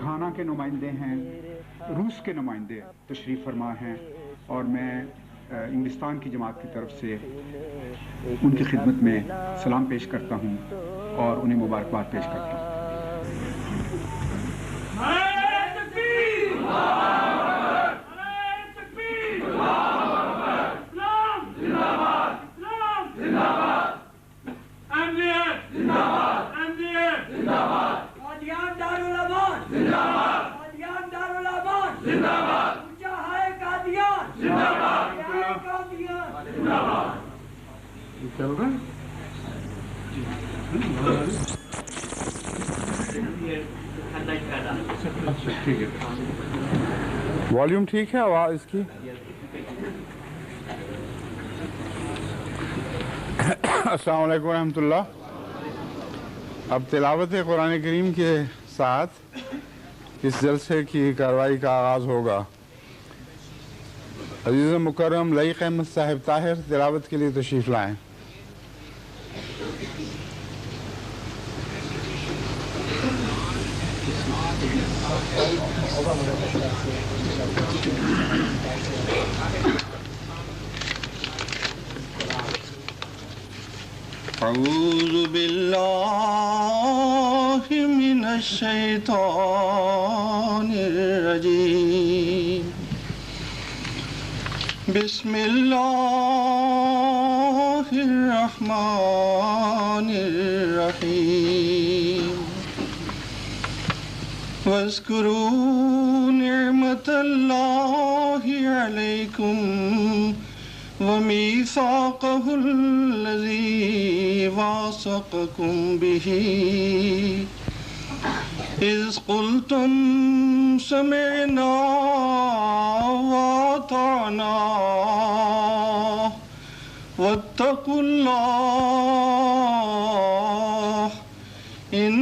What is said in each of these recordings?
Ghana کے نمائندے ہیں، روس کے نمائندے تشریف فرما ہیں، اور میں انگلستان کی جماعت کی طرف سے ان کی خدمت میں سلام پیش کرتا ہوں اور انہیں مبارکباد پیش کرتا ہوں۔ والیوم ٹھیک ہے آواز اس کی؟ السلام علیکم ورحمۃ اللہ۔ اب تلاوت قرآن کریم کے ساتھ اس جلسے کی کارروائی کا آغاز ہوگا۔ عزیز مکرم لئیق احمد صاحب طاہر تلاوت کے لیے تشریف لائیں۔ اعوذ باللہ من الشیطان الرجیم، بسم اللہ الرحمن الرحیم، واذکروا نعمت اللہ علیکم ومیثاقہ الذی واثقکم بہ اذ قلتم سمعنا واطعنا واتقوا اللہ ان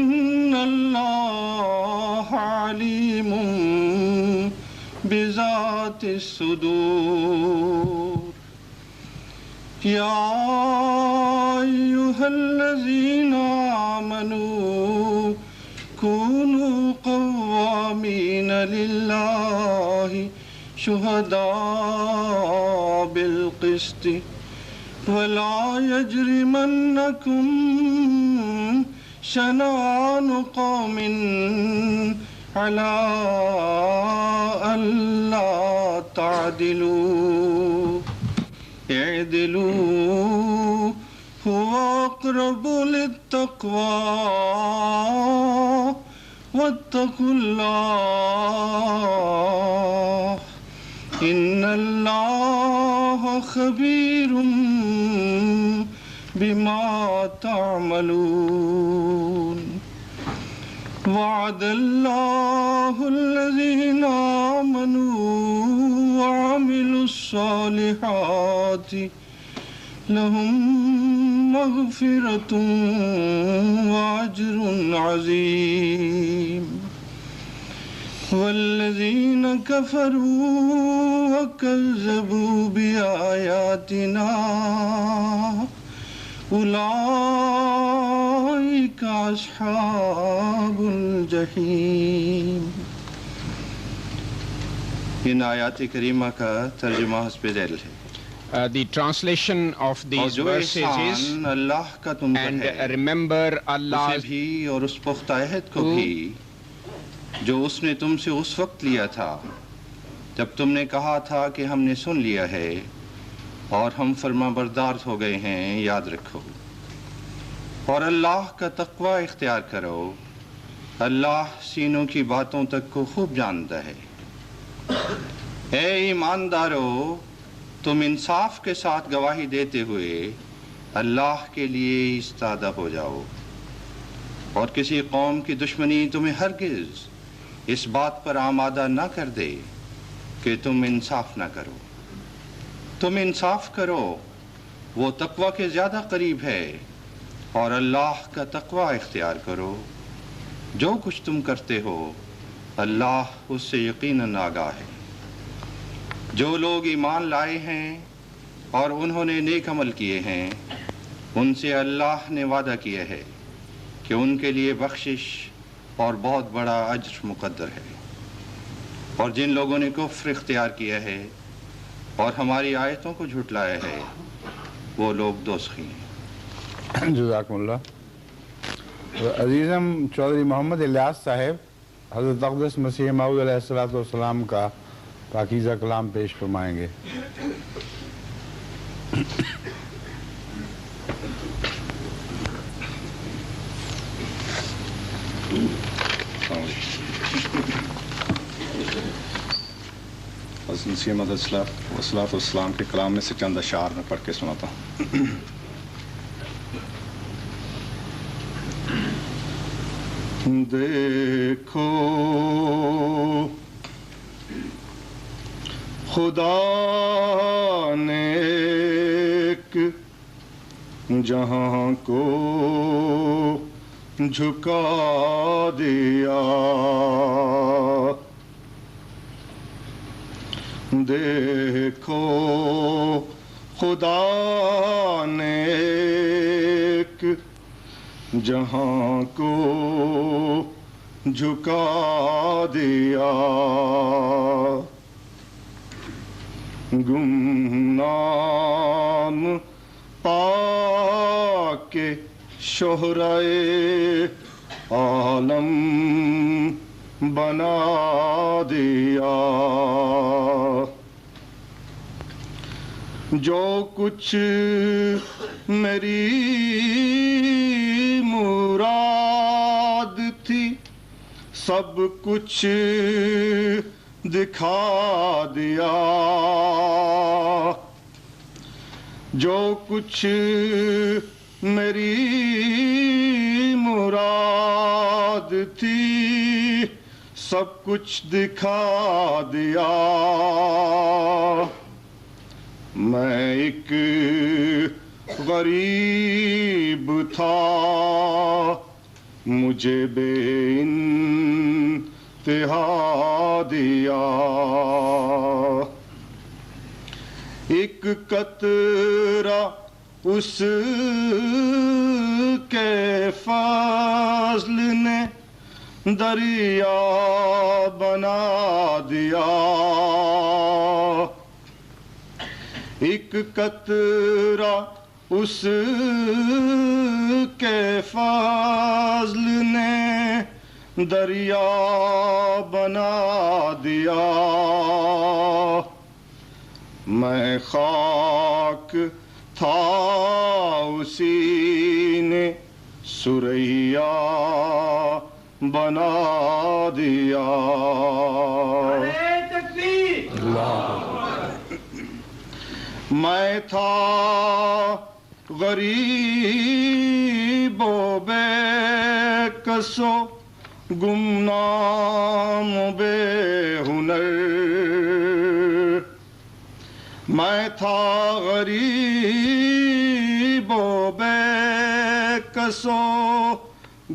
اللہ علیم بذات الصدور۔ یا ایہا الذین آمنوا کونوا قوامین للہ شہداء بالقسط ولا یجرمنکم شنآن قوم علی الا تعدلوا اعدلوا هو اقرب للتقوى واتقوا اللہ ان اللہ خبیر بما تعملون۔ وعد اللہ الذین آمنوا وعملوا الصالحات لهم مغفرة وأجر عظيم، والذين كفروا وكذبوا بآياتنا أولئك أصحاب الجحيم۔ ان آیات کریمہ کا ترجمہ حسب ذیل ہے۔ The translation of these verses is, and remember Allah بھی اور اس پختہ عہد کو بھی جو اس نے تم سے اس وقت لیا تھا جب تم نے کہا تھا کہ ہم نے سن لیا ہے اور ہم فرما بردار ہو گئے ہیں، یاد رکھو، اور اللہ کا تقوی اختیار کرو، اللہ سینوں کی باتوں تک کو خوب جانتا ہے۔ اے ایماندارو، تم انصاف کے ساتھ گواہی دیتے ہوئے اللہ کے لیے ایستادہ ہو جاؤ، اور کسی قوم کی دشمنی تمہیں ہرگز اس بات پر آمادہ نہ کر دے کہ تم انصاف نہ کرو۔ تم انصاف کرو، وہ تقوی کے زیادہ قریب ہے، اور اللہ کا تقوی اختیار کرو۔ جو کچھ تم کرتے ہو اللہ اس سے یقیناً آگاہ ہے۔ جو لوگ ایمان لائے ہیں اور انہوں نے نیک عمل کیے ہیں، ان سے اللہ نے وعدہ کیا ہے کہ ان کے لیے بخشش اور بہت بڑا اجر مقدر ہے، اور جن لوگوں نے کفر اختیار کیا ہے اور ہماری آیتوں کو جھٹلایا ہے وہ لوگ دوزخی ہیں۔ جزاکم اللہ۔ عزیزم چودھری محمد الیاس صاحب حضرت اقدس مسیح موعود علیہ السلام کا پاکیزہ کلام پیش فرمائیں گے۔ حضرت مسیح موعود علیہ السلام کے کلام میں سے چند اشعار میں پڑھ کے سناتا ہوں۔ دیکھو خدا نے ایک جہاں کو جھکا دیا، دیکھو خدا نے ایک جہاں کو جھکا دیا، گمنام پا کے شہرائے عالم بنا دیا، جو کچھ میری مراد تھی سب کچھ دکھا دیا، جو کچھ میری مراد تھی سب کچھ دکھا دیا، میں ایک غریب تھا مجھے بے انتہا دیا، ایک قطرہ اس کے فضل نے دریا بنا دیا، ایک قطرہ اس کے فضل نے دریا بنا دیا، میں خاک تھا اسی نے سریا بنا دیا، میں تھا غریب و بے کس و گمنام و بے ہنر، میں تھا غریب و بے کس و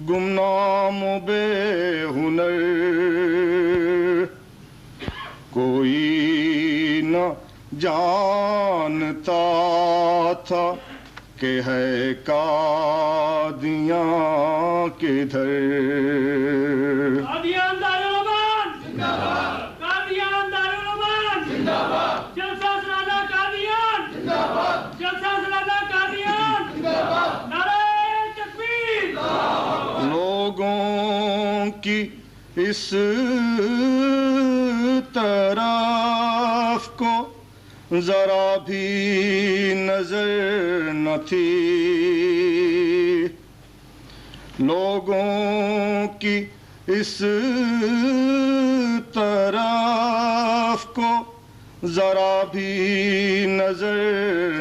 گمنام و بے ہنر، کوئی نہ جانتا تھا کہ ہے قادیاں کدھر، قادیان دارالعلوم زندہ باد، قادیان دارالعلوم زندہ باد، جلسہ سالانہ قادیان زندہ باد، جلسہ سالانہ قادیان زندہ باد، نعرہ تکبیر، لوگوں کی اس طرف کو ذرا بھی نظر نہ تھی، لوگوں کی اس طرف کو ذرا بھی نظر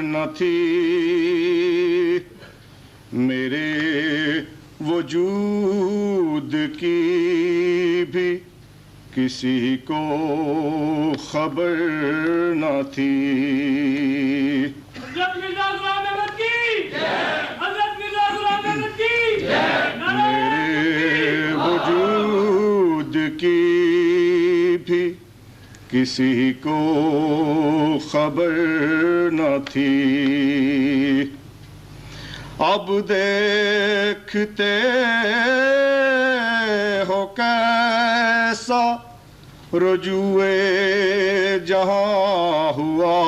نہ تھی، میرے وجود کی بھی کسی کو خبر نہ تھی، حضرت مرزا غلام احمد کی حضرت مرزا غلام احمد کی میرے وجود کی بھی کسی کو خبر نہ تھی، اب دیکھتے ہو کیسا رجوع جہاں ہوا،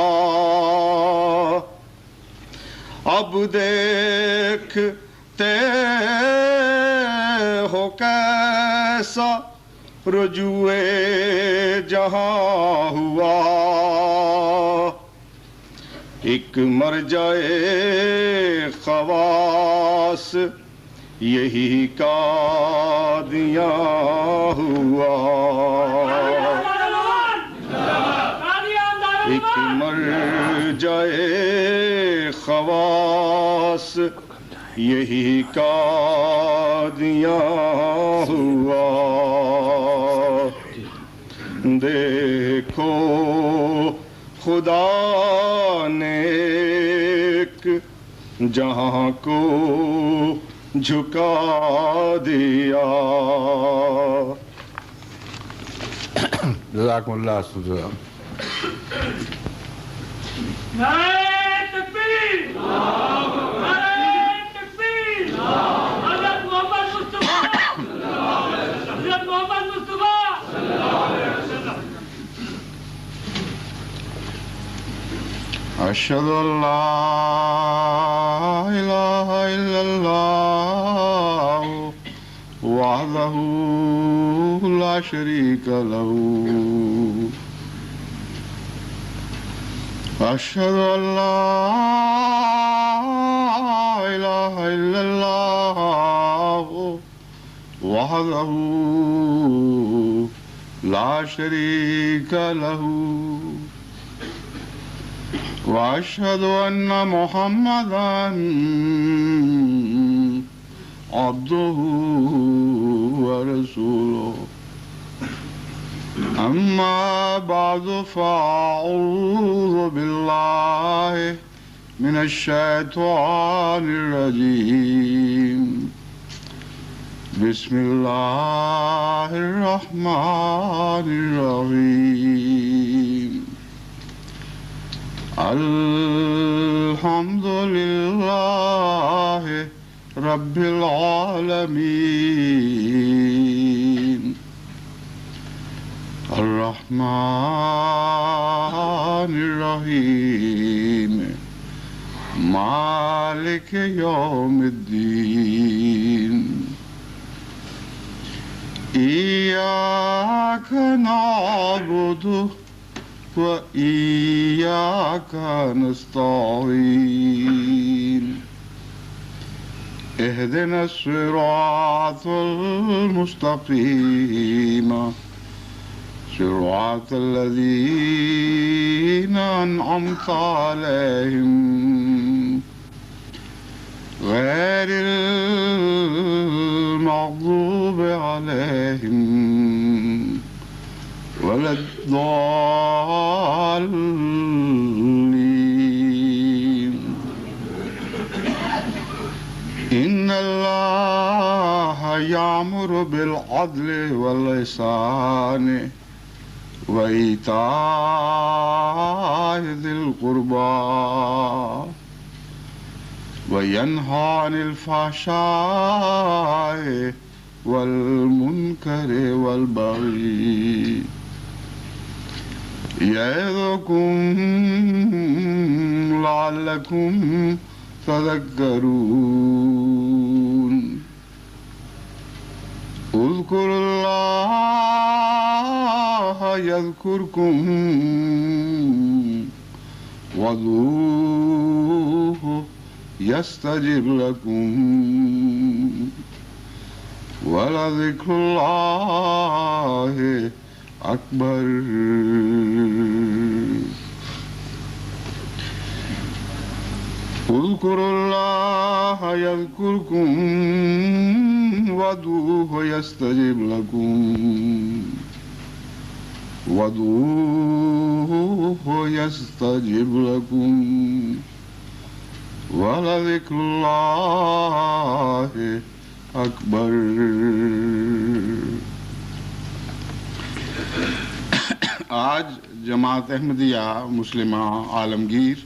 اب دیکھتے ہو کیسا رجوع جہاں ہوا، ایک مرجع خواص یہی قادیاں ہوا، ایک مرجع خواص یہی قادیاں ہوا، دیکھو خدا نے ایک جہاں کو جھکا دیا۔ جزاکم اللہ خیر۔ نعرہ تکبیر، نعرہ تکبیر، حضرت محمد مصطفیٰ، حضرت محمد مصطفیٰ صلی اللہ علیہ وسلم۔ اشہد ان لا الہ الا اللہ وحدہ لا شریک لہ، اشہد ان لا الہ الا اللہ وحدہ لا شریک لہ، واشهد ان محمدا عبده ورسوله، اما بعد فاعوذ بالله من الشیطان الرجیم، بسم اللہ الرحمن الرحیم، الحمد للہ رب العالمین، الرحمن الرحیم، مالک یوم الدین، ایاک نعبد وإياك نستعين، اهدنا الصراط المستقيم، صراط الذين أنعمت عليهم غير المغضوب عليهم ولا الضالين، إن الله يأمر بالعدل والإحسان وإيتاء ذي القربى وينهى عن الفحشاء والمنكر والبغي، يعظكم لعلكم تذكرون، اذكروا الله يذكركم وادعوه يستجب لكم، ولذكر الله أكبر۔ اذكروا الله يذكركم وادعوه يستجب لكم، وادعوه يستجب لكم، ولذكر الله أكبر۔ آج جماعت احمدیہ مسلمہ عالمگیر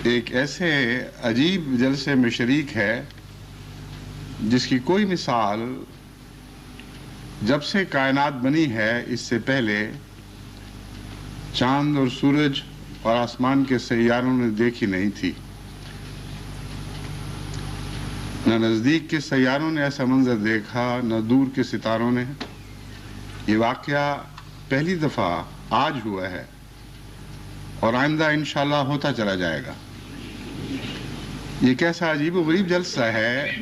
ایک ایسے عجیب جلسے میں شریک ہے جس کی کوئی مثال جب سے کائنات بنی ہے اس سے پہلے چاند اور سورج اور آسمان کے سیاروں نے دیکھی نہیں تھی. نہ نزدیک کے سیاروں نے ایسا منظر دیکھا نہ دور کے ستاروں نے. یہ واقعہ پہلی دفعہ آج ہوا ہے اور آئندہ انشاءاللہ ہوتا چلا جائے گا. یہ کیسا عجیب و غریب جلسہ ہے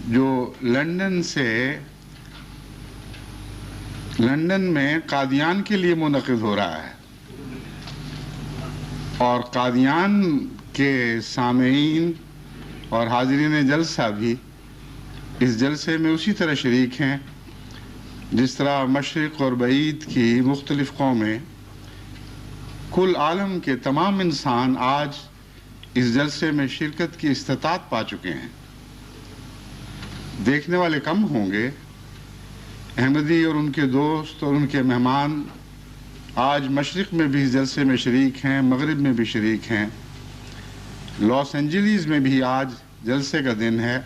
جو لندن میں قادیان کے لیے منعقد ہو رہا ہے، اور قادیان کے سامعین اور حاضرین جلسہ بھی اس جلسے میں اسی طرح شریک ہیں جس طرح مشرق اور بعید کی مختلف قومیں، کل عالم کے تمام انسان آج اس جلسے میں شرکت کی استطاعت پا چکے ہیں. دیکھنے والے کم ہوں گے. احمدی اور ان کے دوست اور ان کے مہمان آج مشرق میں بھی اس جلسے میں شریک ہیں، مغرب میں بھی شریک ہیں. لاس اینجلیس میں بھی آج جلسے کا دن ہے،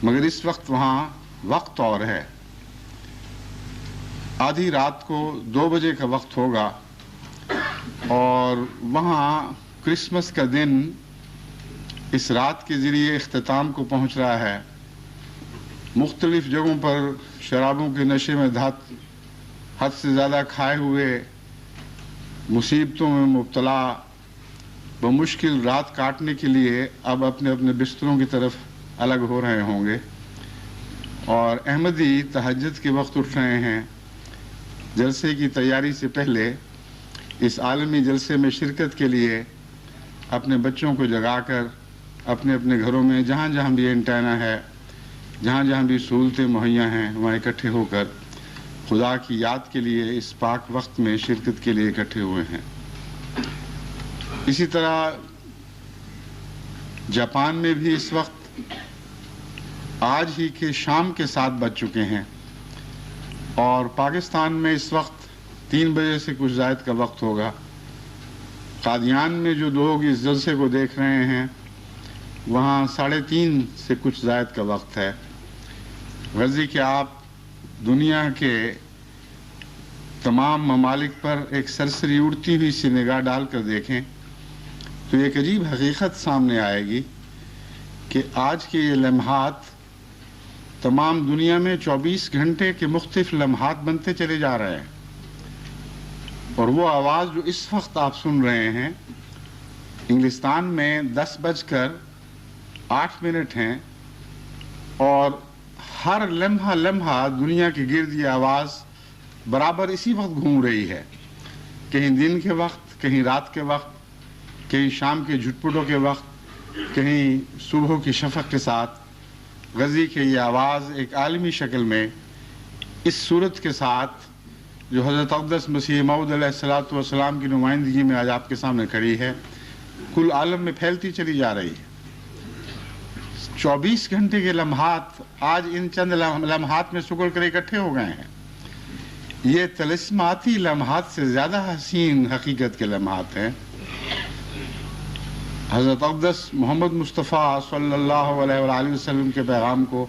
مگر اس وقت وہاں وقت اور ہے. آدھی رات کو 2 بجے کا وقت ہوگا اور وہاں کرسمس کا دن اس رات کے ذریعے اختتام کو پہنچ رہا ہے. مختلف جگہوں پر شرابوں کے نشے میں حد سے زیادہ کھائے ہوئے، مصیبتوں میں مبتلا، بمشکل رات کاٹنے کے لیے اب اپنے اپنے بستروں کی طرف الگ ہو رہے ہوں گے، اور احمدی تہجد کے وقت اٹھ رہے ہیں. جلسے کی تیاری سے پہلے اس عالمی جلسے میں شرکت کے لیے اپنے بچوں کو جگا کر اپنے اپنے گھروں میں جہاں جہاں بھی اینٹینا ہے، جہاں جہاں بھی سہولتیں مہیا ہیں، وہاں اکٹھے ہو کر خدا کی یاد کے لیے اس پاک وقت میں شرکت کے لیے اکٹھے ہوئے ہیں. اسی طرح جاپان میں بھی اس وقت آج ہی کے شام کے 7 بج چکے ہیں، اور پاکستان میں اس وقت 3 بجے سے کچھ زائد کا وقت ہوگا. قادیان میں جو لوگ اس جلسے کو دیکھ رہے ہیں وہاں 3:30 سے کچھ زائد کا وقت ہے. غرضی کہ آپ دنیا کے تمام ممالک پر ایک سرسری اڑتی ہوئی سی نگاہ ڈال کر دیکھیں تو ایک عجیب حقیقت سامنے آئے گی کہ آج کے یہ لمحات تمام دنیا میں 24 گھنٹے کے مختلف لمحات بنتے چلے جا رہے ہیں. اور وہ آواز جو اس وقت آپ سن رہے ہیں، انگلستان میں 10:08 ہیں، اور ہر لمحہ دنیا کے گرد یہ آواز برابر اسی وقت گھوم رہی ہے. کہیں دن کے وقت، کہیں رات کے وقت، کہیں شام کے جھٹپٹوں کے وقت، کہیں صبح کی شفق کے ساتھ. غزی کہ یہ آواز ایک عالمی شکل میں اس صورت کے ساتھ جو حضرت اقدس مسیح موعود علیہ السلام کی نمائندگی میں آج آپ کے سامنے کھڑی ہے، کل عالم میں پھیلتی چلی جا رہی ہے. 24 گھنٹے کے لمحات آج ان چند لمحات میں سکڑ کر اکٹھے ہو گئے ہیں. یہ طلسماتی لمحات سے زیادہ حسین حقیقت کے لمحات ہیں. حضرت اقدس محمد مصطفیٰ صلی اللہ علیہ وآلہ وسلم کے پیغام کو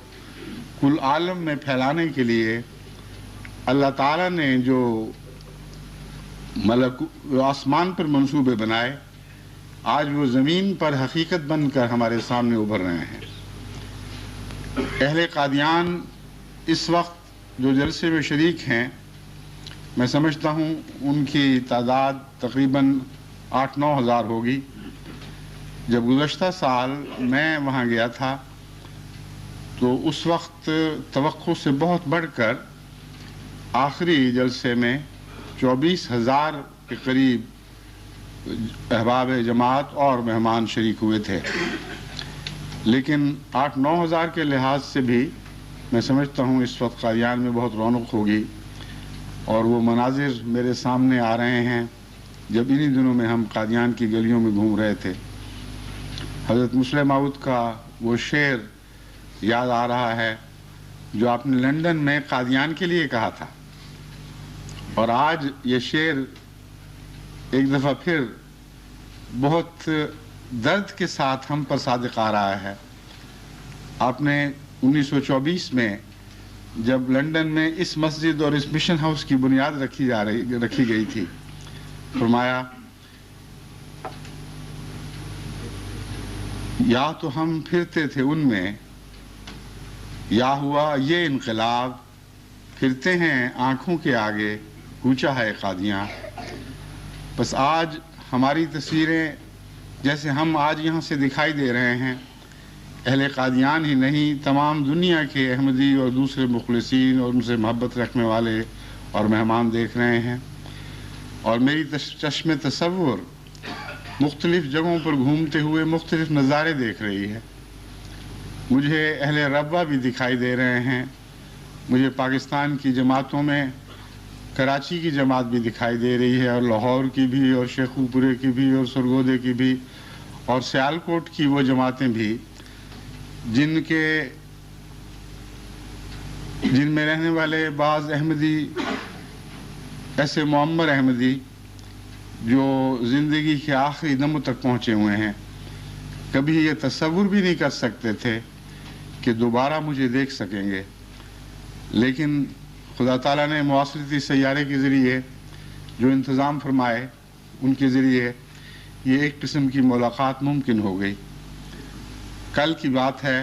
کل عالم میں پھیلانے کے لیے اللہ تعالیٰ نے جو آسمان پر منصوبے بنائے، آج وہ زمین پر حقیقت بن کر ہمارے سامنے ابھر رہے ہیں. اہل قادیان اس وقت جو جلسے میں شریک ہیں، میں سمجھتا ہوں ان کی تعداد تقریباً 8-9 ہزار ہوگی. جب گزشتہ سال میں وہاں گیا تھا تو اس وقت توقع سے بہت بڑھ کر آخری جلسے میں 24,000 کے قریب احباب جماعت اور مہمان شریک ہوئے تھے. لیکن 8-9 ہزار کے لحاظ سے بھی میں سمجھتا ہوں اس وقت قادیان میں بہت رونق ہوگی. اور وہ مناظر میرے سامنے آ رہے ہیں جب انہی دنوں میں ہم قادیان کی گلیوں میں گھوم رہے تھے. حضرت مسلم موعود کا وہ شعر یاد آ رہا ہے جو آپ نے لندن میں قادیان کے لیے کہا تھا، اور آج یہ شعر ایک دفعہ پھر بہت درد کے ساتھ ہم پر صادق آ رہا ہے۔ آپ نے 1924 میں جب لندن میں اس مسجد اور اس مشن ہاؤس کی بنیاد رکھی گئی تھی، فرمایا یا تو ہم پھرتے تھے ان میں، یا ہوا یہ انقلاب، پھرتے ہیں آنکھوں کے آگے کوچا ہے قادیاں۔ بس آج ہماری تصویریں جیسے ہم آج یہاں سے دکھائی دے رہے ہیں، اہل قادیان ہی نہیں تمام دنیا کے احمدی اور دوسرے مخلصین اور ان سے محبت رکھنے والے اور مہمان دیکھ رہے ہیں، اور میری چشم تصور مختلف جگہوں پر گھومتے ہوئے مختلف نظارے دیکھ رہی ہے۔ مجھے اہل ربوہ بھی دکھائی دے رہے ہیں، مجھے پاکستان کی جماعتوں میں کراچی کی جماعت بھی دکھائی دے رہی ہے، اور لاہور کی بھی، اور شیخو پورے کی بھی، اور سرگودے کی بھی، اور سیالکوٹ کی وہ جماعتیں بھی جن میں رہنے والے بعض احمدی ایسے معمر احمدی جو زندگی کے آخری دم تک پہنچے ہوئے ہیں، کبھی یہ تصور بھی نہیں کر سکتے تھے کہ دوبارہ مجھے دیکھ سکیں گے، لیکن خدا تعالیٰ نے معاشرتی سیارے کے ذریعے جو انتظام فرمائے ان کے ذریعے یہ ایک قسم کی ملاقات ممکن ہو گئی۔ کل کی بات ہے،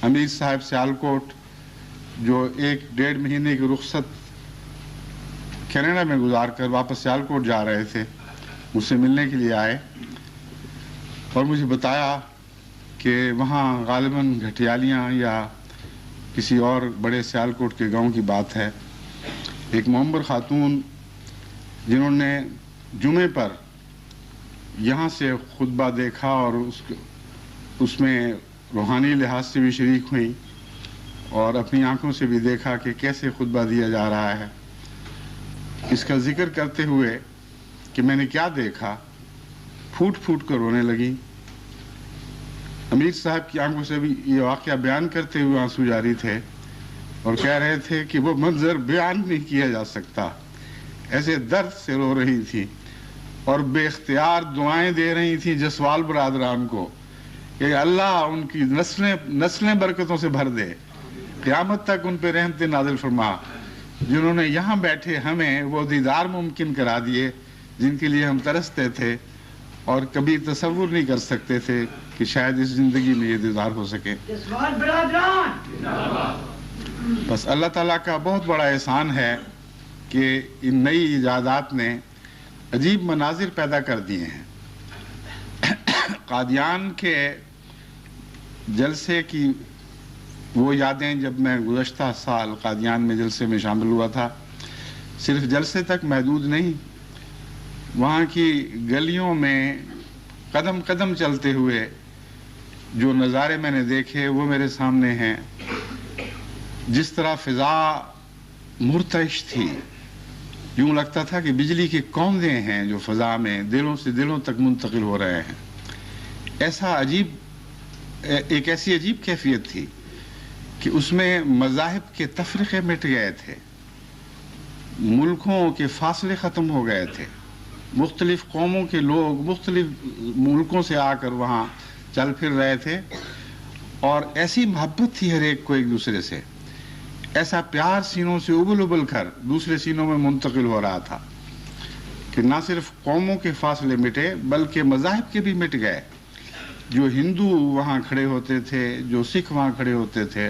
امیر صاحب سیالکوٹ جو 1-1.5 مہینے کی رخصت کینیڈا میں گزار کر واپس سیالکوٹ جا رہے تھے، مجھ سے ملنے کے لیے آئے اور مجھے بتایا کہ وہاں غالباً گھٹیالیاں یا کسی اور بڑے سیالکوٹ کے گاؤں کی بات ہے، ایک معمر خاتون جنہوں نے جمعے پر یہاں سے خطبہ دیکھا اور اس میں روحانی لحاظ سے بھی شریک ہوئی اور اپنی آنکھوں سے بھی دیکھا کہ کیسے خطبہ دیا جا رہا ہے، اس کا ذکر کرتے ہوئے کہ میں نے کیا دیکھا، پھوٹ پھوٹ کر رونے لگی۔ امیر صاحب کی آنکھوں سے بھی یہ واقعہ بیان کرتے ہوئے آنسو جاری تھے اور کہہ رہے تھے کہ وہ منظر بیان نہیں کیا جا سکتا، ایسے درد سے رو رہی تھی اور بے اختیار دعائیں دے رہی تھی جسوال برادران کو کہ اللہ ان کی نسلیں برکتوں سے بھر دے، قیامت تک ان پہ رحمت نازل فرما، جنہوں نے یہاں بیٹھے ہمیں وہ دیدار ممکن کرا دیے جن کے لیے ہم ترستے تھے اور کبھی تصور نہیں کر سکتے تھے کہ شاید اس زندگی میں یہ دیدار ہو سکے۔ بس اللہ تعالیٰ کا بہت بڑا احسان ہے کہ ان نئی ایجادات نے عجیب مناظر پیدا کر دیے ہیں۔ قادیان کے جلسے کی وہ یادیں جب میں گزشتہ سال قادیان میں جلسے میں شامل ہوا تھا، صرف جلسے تک محدود نہیں، وہاں کی گلیوں میں قدم قدم چلتے ہوئے جو نظارے میں نے دیکھے وہ میرے سامنے ہیں۔ جس طرح فضا مرتعش تھی، یوں لگتا تھا کہ بجلی کے کوندے ہیں جو فضا میں دلوں سے دلوں تک منتقل ہو رہے ہیں۔ ایک ایسی عجیب کیفیت تھی کہ اس میں مذاہب کے تفرقے مٹ گئے تھے، ملکوں کے فاصلے ختم ہو گئے تھے، مختلف قوموں کے لوگ مختلف ملکوں سے آ کر وہاں چل پھر رہے تھے، اور ایسی محبت تھی ہر ایک کو ایک دوسرے سے، ایسا پیار سینوں سے ابل ابل کر دوسرے سینوں میں منتقل ہو رہا تھا کہ نہ صرف قوموں کے فاصلے مٹے بلکہ مذاہب کے بھی مٹ گئے۔ جو ہندو وہاں کھڑے ہوتے تھے، جو سکھ وہاں کھڑے ہوتے تھے،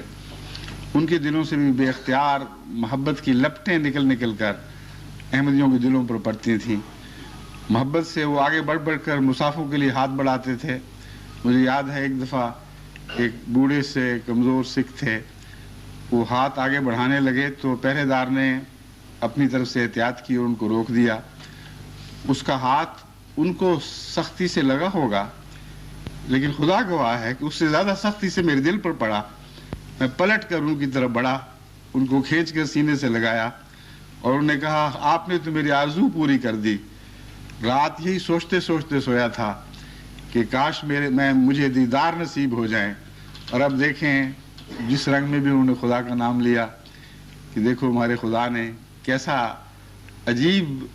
ان کے دلوں سے بھی بے اختیار محبت کی لپٹیں نکل کر احمدیوں کے دلوں پر پڑتی تھیں۔ محبت سے وہ آگے بڑھ کر مسافروں کے لیے ہاتھ بڑھاتے تھے۔ مجھے یاد ہے ایک دفعہ ایک بوڑھے سے کمزور سکھ تھے، وہ ہاتھ آگے بڑھانے لگے تو پہرے دار نے اپنی طرف سے احتیاط کی اور ان کو روک دیا۔ اس کا ہاتھ ان کو سختی سے لگا ہوگا، لیکن خدا گواہ ہے کہ اس سے زیادہ سختی سے میرے دل پر پڑا۔ میں پلٹ کر ان کی طرف بڑھا، ان کو کھینچ کر سینے سے لگایا اور انہوں نے کہا آپ نے تو میری آرزو پوری کر دی۔ رات یہی سوچتے سوچتے سویا تھا کہ کاش مجھے دیدار نصیب ہو جائیں، اور اب دیکھیں جس رنگ میں بھی انہوں نے خدا کا نام لیا کہ دیکھو ہمارے خدا نے کیسا عجیب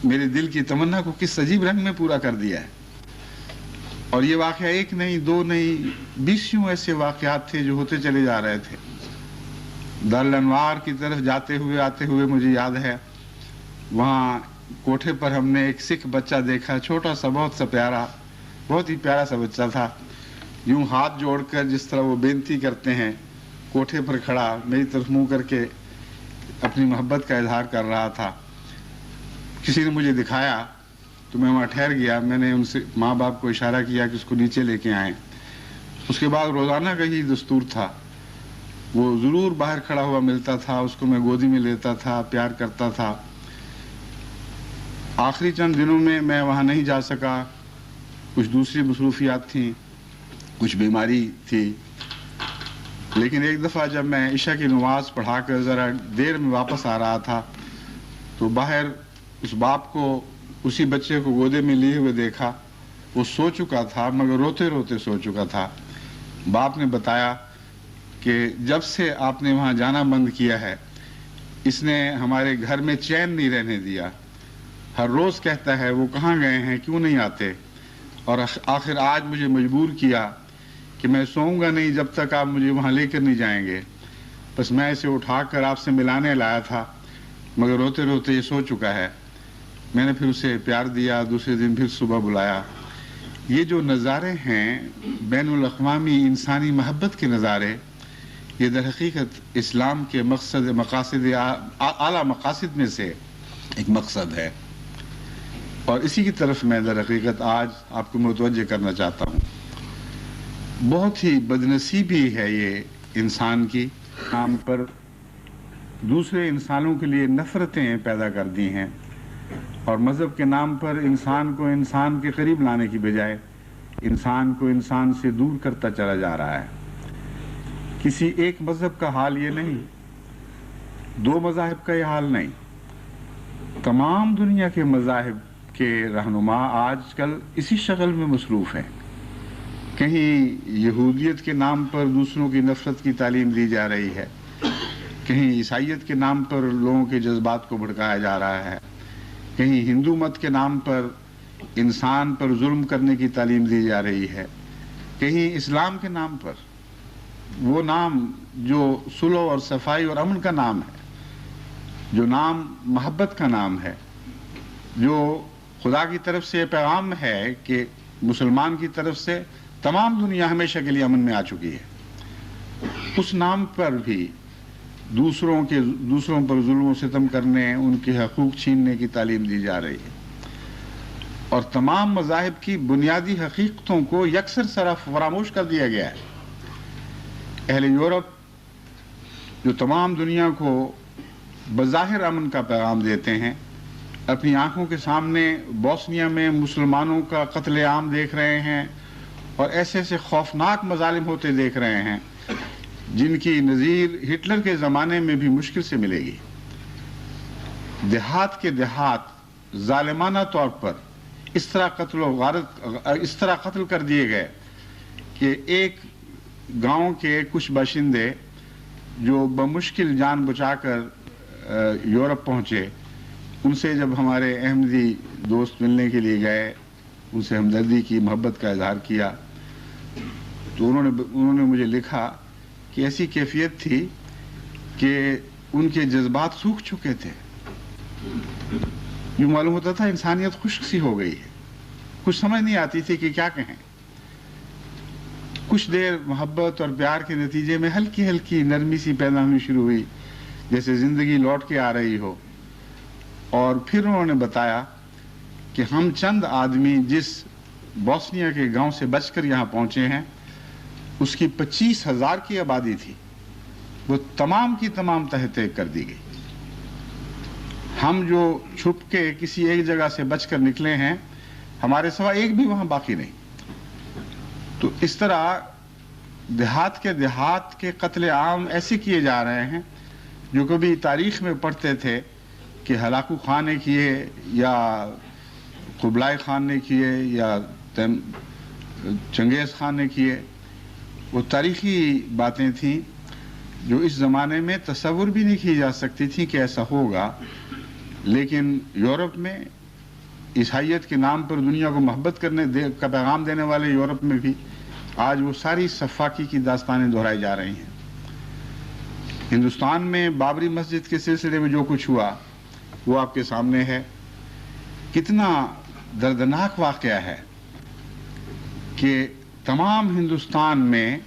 میرے دل کی تمنا کو کس عجیب رنگ میں پورا کر دیا ہے. اور یہ واقعہ ایک نہیں، دو نہیں، 20 ایسے واقعات تھے جو ہوتے چلے جا رہے تھے. دارالانوار کی طرف جاتے ہوئے آتے ہوئے مجھے یاد ہے، وہاں کوٹھے پر ہم نے ایک سکھ بچہ دیکھا، چھوٹا سا، بہت سا پیارا، بہت ہی پیارا سا بچہ تھا. یوں ہاتھ جوڑ کر جس طرح وہ بینتی کرتے ہیں، کوٹھے پر کھڑا میری طرف منہ کر کے اپنی محبت کا اظہار کر رہا تھا. کسی نے مجھے دکھایا تو میں وہاں ٹھہر گیا. میں نے ان سے ماں باپ کو اشارہ کیا کہ اس کو نیچے لے کے آئیں. اس کے بعد روزانہ کا ہی دستور تھا، وہ ضرور باہر کھڑا ہوا ملتا تھا، اس کو میں گودی میں لیتا تھا، پیار کرتا تھا. آخری چند دنوں میں میں وہاں نہیں جا سکا، کچھ دوسری مصروفیات تھیں، کچھ بیماری تھی. لیکن ایک دفعہ جب میں عشاء کی نماز پڑھا کر ذرا دیر میں واپس آ رہا تھا تو باہر اس باپ کو اسی بچے کو گودے میں لیے ہوئے دیکھا. وہ سو چکا تھا مگر روتے روتے سو چکا تھا. باپ نے بتایا کہ جب سے آپ نے وہاں جانا بند کیا ہے اس نے ہمارے گھر میں چین نہیں رہنے دیا. ہر روز کہتا ہے وہ کہاں گئے ہیں، کیوں نہیں آتے، اور آخر آج مجھے مجبور کیا کہ میں سوؤں گا نہیں جب تک آپ مجھے وہاں لے کر نہیں جائیں گے. بس میں اسے اٹھا کر آپ سے ملانے لایا تھا مگر روتے روتے یہ سو چکا ہے. میں نے پھر اسے پیار دیا، دوسرے دن پھر صبح بلایا. یہ جو نظارے ہیں بین الاقوامی انسانی محبت کے نظارے، یہ در حقیقت اسلام کے مقاصد اعلیٰ مقاصد میں سے ایک مقصد ہے، اور اسی کی طرف میں در حقیقت آج آپ کو متوجہ کرنا چاہتا ہوں. بہت ہی بدنصیبی ہے یہ انسان کی، نام پر دوسرے انسانوں کے لیے نفرتیں پیدا کر دی ہیں، اور مذہب کے نام پر انسان کو انسان کے قریب لانے کی بجائے انسان کو انسان سے دور کرتا چلا جا رہا ہے. کسی ایک مذہب کا حال یہ نہیں، دو مذاہب کا یہ حال نہیں، تمام دنیا کے مذاہب کے رہنما آج کل اسی شغل میں مصروف ہیں. کہیں یہودیت کے نام پر دوسروں کی نفرت کی تعلیم دی جا رہی ہے، کہیں عیسائیت کے نام پر لوگوں کے جذبات کو بھڑکایا جا رہا ہے، کہیں ہندو مت کے نام پر انسان پر ظلم کرنے کی تعلیم دی جا رہی ہے، کہیں اسلام کے نام پر، وہ نام جو صلح اور صفائی اور امن کا نام ہے، جو نام محبت کا نام ہے، جو خدا کی طرف سے پیغام ہے کہ مسلمان کی طرف سے تمام دنیا ہمیشہ کے لیے امن میں آ چکی ہے، اس نام پر بھی دوسروں پر ظلم و ستم کرنے، ان کے حقوق چھیننے کی تعلیم دی جا رہی ہے. اور تمام مذاہب کی بنیادی حقیقتوں کو یکسر فراموش کر دیا گیا ہے. اہل یورپ جو تمام دنیا کو بظاہر امن کا پیغام دیتے ہیں، اپنی آنکھوں کے سامنے بوسنیا میں مسلمانوں کا قتل عام دیکھ رہے ہیں اور ایسے ایسے خوفناک مظالم ہوتے دیکھ رہے ہیں جن کی نظیر ہٹلر کے زمانے میں بھی مشکل سے ملے گی. دیہات کے دیہات ظالمانہ طور پر اس طرح قتل کر دیے گئے کہ ایک گاؤں کے کچھ باشندے جو بمشکل جان بچا کر یورپ پہنچے، ان سے جب ہمارے احمدی دوست ملنے کے لیے گئے، ان سے ہمدردی کی، محبت کا اظہار کیا، تو انہوں نے مجھے لکھا کہ ایسی کیفیت تھی کہ ان کے جذبات سوکھ چکے تھے. یوں معلوم ہوتا تھا انسانیت خشک سی ہو گئی ہے، کچھ سمجھ نہیں آتی تھی کہ کیا کہیں. کچھ دیر محبت اور پیار کے نتیجے میں ہلکی ہلکی نرمی سی پیدا ہونی شروع ہوئی، جیسے زندگی لوٹ کے آ رہی ہو. اور پھر انہوں نے بتایا کہ ہم چند آدمی جس بوسنیا کے گاؤں سے بچ کر یہاں پہنچے ہیں، اس کی 25,000 کی آبادی تھی، وہ تمام کی تمام تہہ تیگ کر دی گئی. ہم جو چھپ کے کسی ایک جگہ سے بچ کر نکلے ہیں، ہمارے سوا ایک بھی وہاں باقی نہیں. تو اس طرح دیہات کے قتل عام ایسے کیے جا رہے ہیں جو کبھی تاریخ میں پڑھتے تھے کہ ہلاکو خان نے کیے یا قبلائے خان نے کیے یا چنگیز خان نے کیے. وہ تاریخی باتیں تھیں جو اس زمانے میں تصور بھی نہیں کی جا سکتی تھی کہ ایسا ہوگا. لیکن یورپ میں عیسائیت کے نام پر دنیا کو محبت کا پیغام دینے والے یورپ میں بھی آج وہ ساری سفاکی کی داستانیں دہرائی جا رہی ہیں۔ ہندوستان میں بابری مسجد کے سلسلے میں جو کچھ ہوا وہ آپ کے سامنے ہے۔ کتنا دردناک واقعہ ہے کہ تمام ہندوستان میں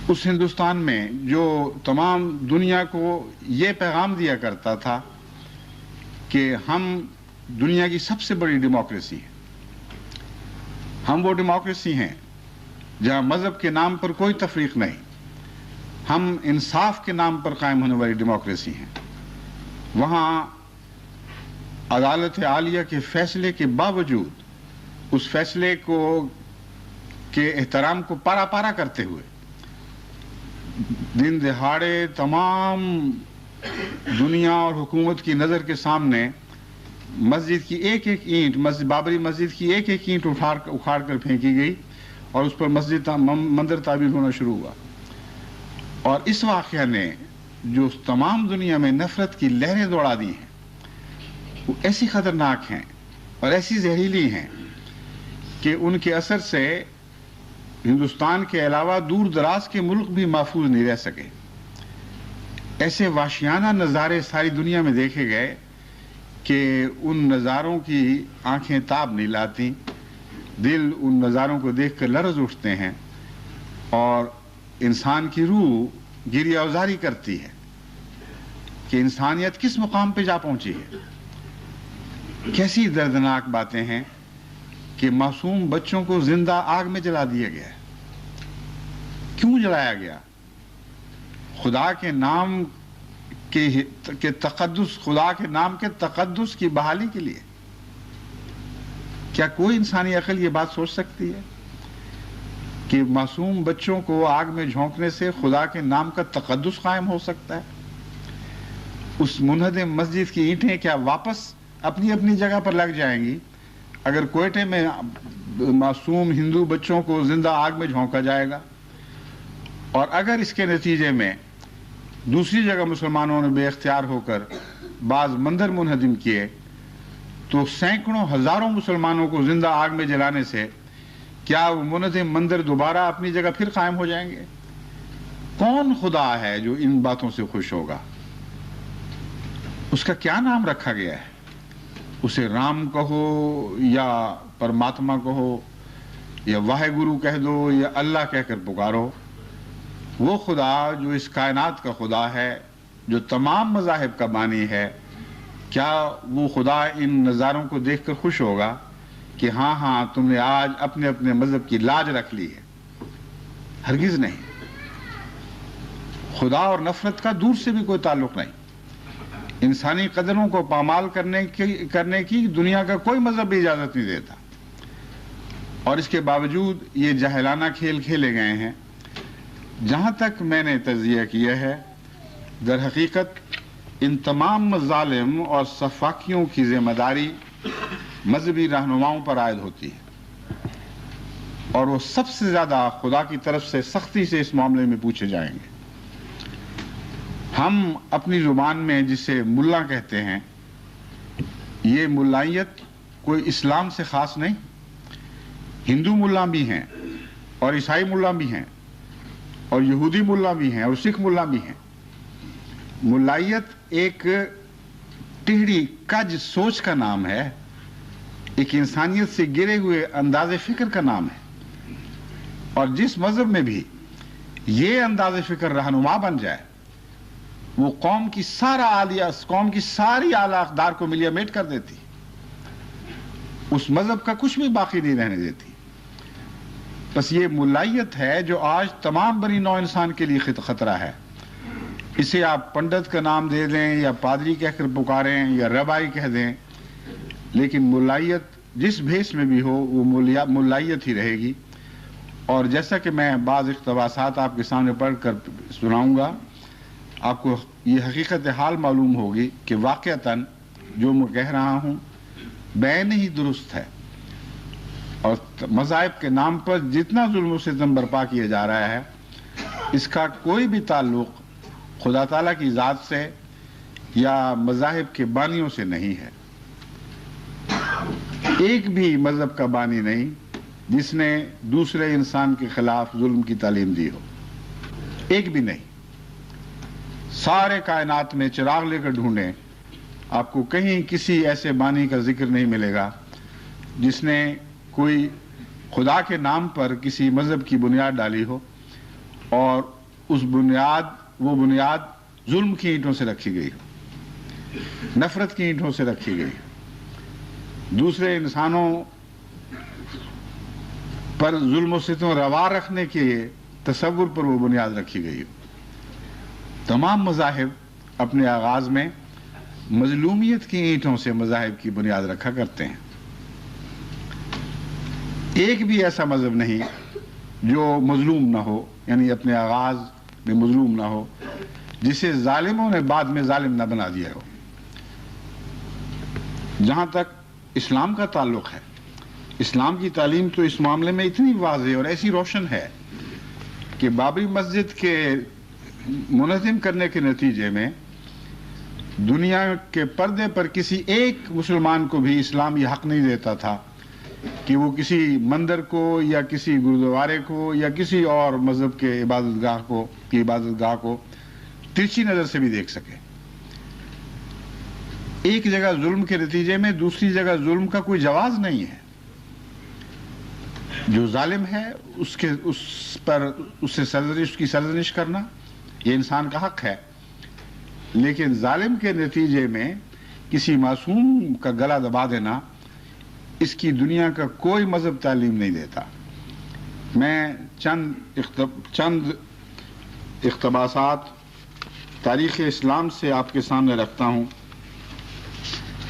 اس ہندوستان میں جو تمام دنیا کو یہ پیغام دیا کرتا تھا کہ ہم دنیا کی سب سے بڑی ڈیموکریسی ہیں، ہم وہ ڈیموکریسی ہیں جہاں مذہب کے نام پر کوئی تفریق نہیں، ہم انصاف کے نام پر قائم ہونے والی ڈیموکریسی ہیں، وہاں عدالت عالیہ کے فیصلے کے باوجود اس فیصلے کے احترام کو پارا پارا کرتے ہوئے دن دہاڑے تمام دنیا اور حکومت کی نظر کے سامنے مسجد کی ایک ایک اینٹ، بابری مسجد کی ایک ایک اینٹ اکھاڑ کر پھینکی گئی اور اس پر مندر تعمیر ہونا شروع ہوا۔ اور اس واقعہ نے جو تمام دنیا میں نفرت کی لہریں دوڑا دی ہیں وہ ایسی خطرناک ہیں اور ایسی زہریلی ہیں کہ ان کے اثر سے ہندوستان کے علاوہ دور دراز کے ملک بھی محفوظ نہیں رہ سکے۔ ایسے وحشیانہ نظارے ساری دنیا میں دیکھے گئے کہ ان نظاروں کی آنکھیں تاب نہیں لاتی، دل ان نظاروں کو دیکھ کر لرز اٹھتے ہیں اور انسان کی روح گریہ اوزاری کرتی ہے کہ انسانیت کس مقام پہ جا پہنچی ہے۔ کیسی دردناک باتیں ہیں کہ معصوم بچوں کو زندہ آگ میں جلا دیا گیا ہے۔ کیوں جلایا گیا؟ خدا کے نام کے تقدس، خدا کے نام کے تقدس کی بحالی کے لیے۔ کیا کوئی انسانی عقل یہ بات سوچ سکتی ہے کہ معصوم بچوں کو آگ میں جھونکنے سے خدا کے نام کا تقدس قائم ہو سکتا ہے؟ اس منہدم مسجد کی اینٹیں کیا واپس اپنی اپنی جگہ پر لگ جائیں گی اگر کوئٹے میں معصوم ہندو بچوں کو زندہ آگ میں جھونکا جائے گا؟ اور اگر اس کے نتیجے میں دوسری جگہ مسلمانوں نے بے اختیار ہو کر بعض مندر منہدم کیے تو سینکڑوں ہزاروں مسلمانوں کو زندہ آگ میں جلانے سے کیا وہ منہدم مندر دوبارہ اپنی جگہ پھر قائم ہو جائیں گے؟ کون خدا ہے جو ان باتوں سے خوش ہوگا؟ اس کا کیا نام رکھا گیا ہے؟ اسے رام کہو یا پرماتما کہو یا واحد گرو کہہ دو یا اللہ کہہ کر پکارو، وہ خدا جو اس کائنات کا خدا ہے، جو تمام مذاہب کا بانی ہے، کیا وہ خدا ان نظاروں کو دیکھ کر خوش ہوگا کہ ہاں تم نے آج اپنے اپنے مذہب کی لاج رکھ لی ہے؟ ہرگز نہیں۔ خدا اور نفرت کا دور سے بھی کوئی تعلق نہیں۔ انسانی قدروں کو پامال کرنے کی دنیا کا کوئی مذہب بھی اجازت نہیں دیتا، اور اس کے باوجود یہ جاہلانہ کھیل کھیلے گئے ہیں۔ جہاں تک میں نے تجزیہ کیا ہے، در حقیقت ان تمام مظالم اور سفاکیوں کی ذمہ داری مذہبی رہنماؤں پر عائد ہوتی ہے، اور وہ سب سے زیادہ خدا کی طرف سے سختی سے اس معاملے میں پوچھے جائیں گے۔ ہم اپنی زبان میں جسے ملا کہتے ہیں، یہ ملائیت کوئی اسلام سے خاص نہیں۔ ہندو ملا بھی ہیں اور عیسائی ملا بھی ہیں اور یہودی ملا بھی ہیں اور سکھ ملا بھی ہیں۔ ملائیت ایک ٹیڑھی کج سوچ کا نام ہے، ایک انسانیت سے گرے ہوئے انداز فکر کا نام ہے، اور جس مذہب میں بھی یہ انداز فکر رہنما بن جائے وہ قوم کی ساری اعلیٰ اقدار کو ملیہ میٹ کر دیتی، اس مذہب کا کچھ بھی باقی نہیں رہنے دیتی۔ بس یہ ملائیت ہے جو آج تمام بنی نوع انسان کے لیے خطرہ ہے۔ اسے آپ پنڈت کا نام دے دیں یا پادری کہہ کر پکاریں یا ربائی کہہ دیں، لیکن ملائیت جس بھیس میں بھی ہو وہ ملائیت ہی رہے گی۔ اور جیسا کہ میں بعض اقتباسات آپ کے سامنے پڑھ کر سناؤں گا، آپ کو یہ حقیقت حال معلوم ہوگی کہ واقعتاً جو میں کہہ رہا ہوں بین ہی درست ہے، اور مذاہب کے نام پر جتنا ظلم و ستم برپا کیا جا رہا ہے اس کا کوئی بھی تعلق خدا تعالیٰ کی ذات سے یا مذاہب کے بانیوں سے نہیں ہے. ایک بھی مذہب کا بانی نہیں جس نے دوسرے انسان کے خلاف ظلم کی تعلیم دی ہو. ایک بھی نہیں. سارے کائنات میں چراغ لے کر ڈھونڈیں، آپ کو کہیں کسی ایسے بانی کا ذکر نہیں ملے گا جس نے کوئی خدا کے نام پر کسی مذہب کی بنیاد ڈالی ہو اور وہ بنیاد ظلم کی اینٹوں سے رکھی گئی ہو، نفرت کی اینٹوں سے رکھی گئی ہو، دوسرے انسانوں پر ظلم و ستم روا رکھنے کے تصور پر وہ بنیاد رکھی گئی ہو. تمام مذاہب اپنے آغاز میں مظلومیت کی اینٹوں سے مذاہب کی بنیاد رکھا کرتے ہیں. ایک بھی ایسا مذہب نہیں جو مظلوم نہ ہو، یعنی اپنے آغاز میں مظلوم نہ ہو، جسے ظالموں نے بعد میں ظالم نہ بنا دیا ہو. جہاں تک اسلام کا تعلق ہے، اسلام کی تعلیم تو اس معاملے میں اتنی واضح اور ایسی روشن ہے کہ بابری مسجد کے منظم کرنے کے نتیجے میں دنیا کے پردے پر کسی ایک مسلمان کو بھی اسلام یہ حق نہیں دیتا تھا کہ وہ کسی مندر کو یا کسی گردوارے کو یا کسی اور مذہب کے عبادت گاہ کو ترچھی نظر سے بھی دیکھ سکے. ایک جگہ ظلم کے نتیجے میں دوسری جگہ ظلم کا کوئی جواز نہیں ہے. جو ظالم ہے اس کی سرزنش کرنا یہ انسان کا حق ہے، لیکن ظالم کے نتیجے میں کسی معصوم کا گلا دبا دینا اس کی دنیا کا کوئی مذہب تعلیم نہیں دیتا. میں چند اقتباسات تاریخ اسلام سے آپ کے سامنے رکھتا ہوں.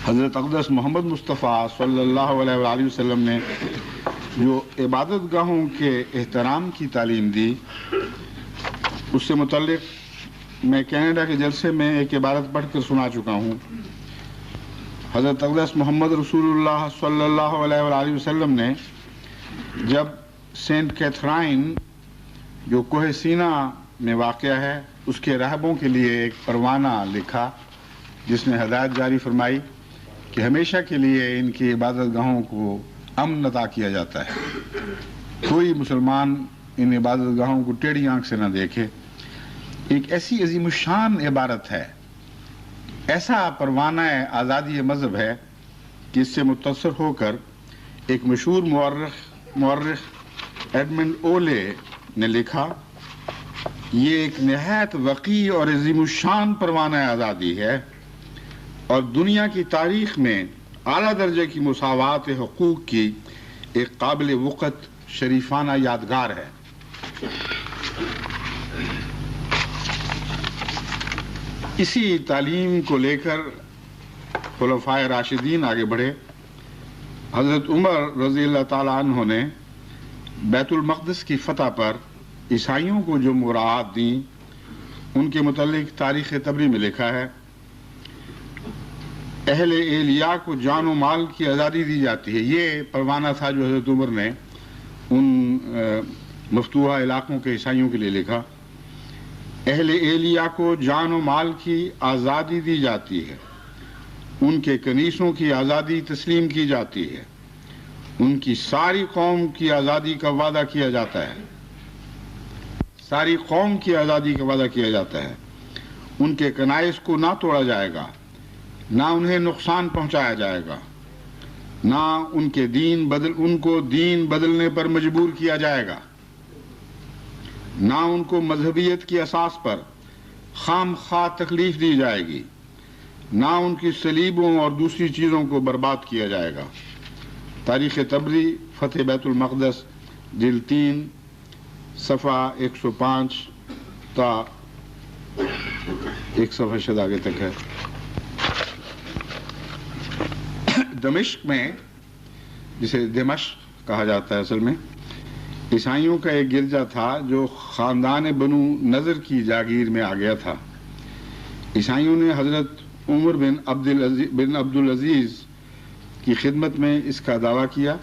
حضرت اقدس محمد مصطفیٰ صلی اللہ علیہ وآلہ وسلم نے جو عبادت گاہوں کے احترام کی تعلیم دی، اس سے متعلق میں کینیڈا کے جلسے میں ایک عبارت پڑھ کر سنا چکا ہوں. حضرت اقدس محمد رسول اللہ صلی اللہ علیہ وآلہ وسلم نے جب سینٹ کیتھرائن جو کوہ سینا میں واقع ہے اس کے راہبوں کے لیے ایک پروانہ لکھا جس میں ہدایت جاری فرمائی کہ ہمیشہ کے لیے ان کی عبادت گاہوں کو امن عطا کیا جاتا ہے، کوئی مسلمان ان عبادت گاہوں کو ٹیڑھی آنکھ سے نہ دیکھے. ایک ایسی عظیم الشان عبارت ہے، ایسا پروانہ آزادی مذہب ہے کہ اس سے متاثر ہو کر ایک مشہور مورخ ایڈمنڈ اولے نے لکھا، یہ ایک نہایت وقیع اور عظیم الشان پروانہ آزادی ہے اور دنیا کی تاریخ میں اعلیٰ درجے کی مساوات حقوق کی ایک قابل وقت شریفانہ یادگار ہے. اسی تعلیم کو لے کر خلفائے راشدین آگے بڑھے. حضرت عمر رضی اللہ تعالیٰ عنہ نے بیت المقدس کی فتح پر عیسائیوں کو جو مراعات دیں ان کے متعلق تاریخ طبری میں لکھا ہے، اہل ایلیا کو جان و مال کی آزادی دی جاتی ہے. یہ پروانہ تھا جو حضرت عمر نے ان مفتوحہ علاقوں کے عیسائیوں کے لیے لکھا. اہل ایلیا کو جان و مال کی آزادی دی جاتی ہے، ان کے کنیسوں کی آزادی تسلیم کی جاتی ہے، ان کی ساری قوم کی آزادی کا وعدہ کیا جاتا ہے، ساری قوم کی آزادی کا وعدہ کیا جاتا ہے. ان کے کنائس کو نہ توڑا جائے گا، نہ انہیں نقصان پہنچایا جائے گا، نہ ان کو دین بدلنے پر مجبور کیا جائے گا، نہ ان کو مذہبیت کی اساس پر خام خواہ تکلیف دی جائے گی، نہ ان کی صلیبوں اور دوسری چیزوں کو برباد کیا جائے گا. تاریخ طبری فتح بیت المقدس جلد 3 صفحہ 105 تا ایک صفحہ شد آگے تک ہے. دمشق میں، جسے دمشق کہا جاتا ہے اصل میں، عیسائیوں کا ایک گرجا تھا جو خاندان بنو نذر کی جاگیر میں آ گیا تھا. عیسائیوں نے حضرت عمر بن عبدالعزیز کی خدمت میں اس کا دعویٰ کیا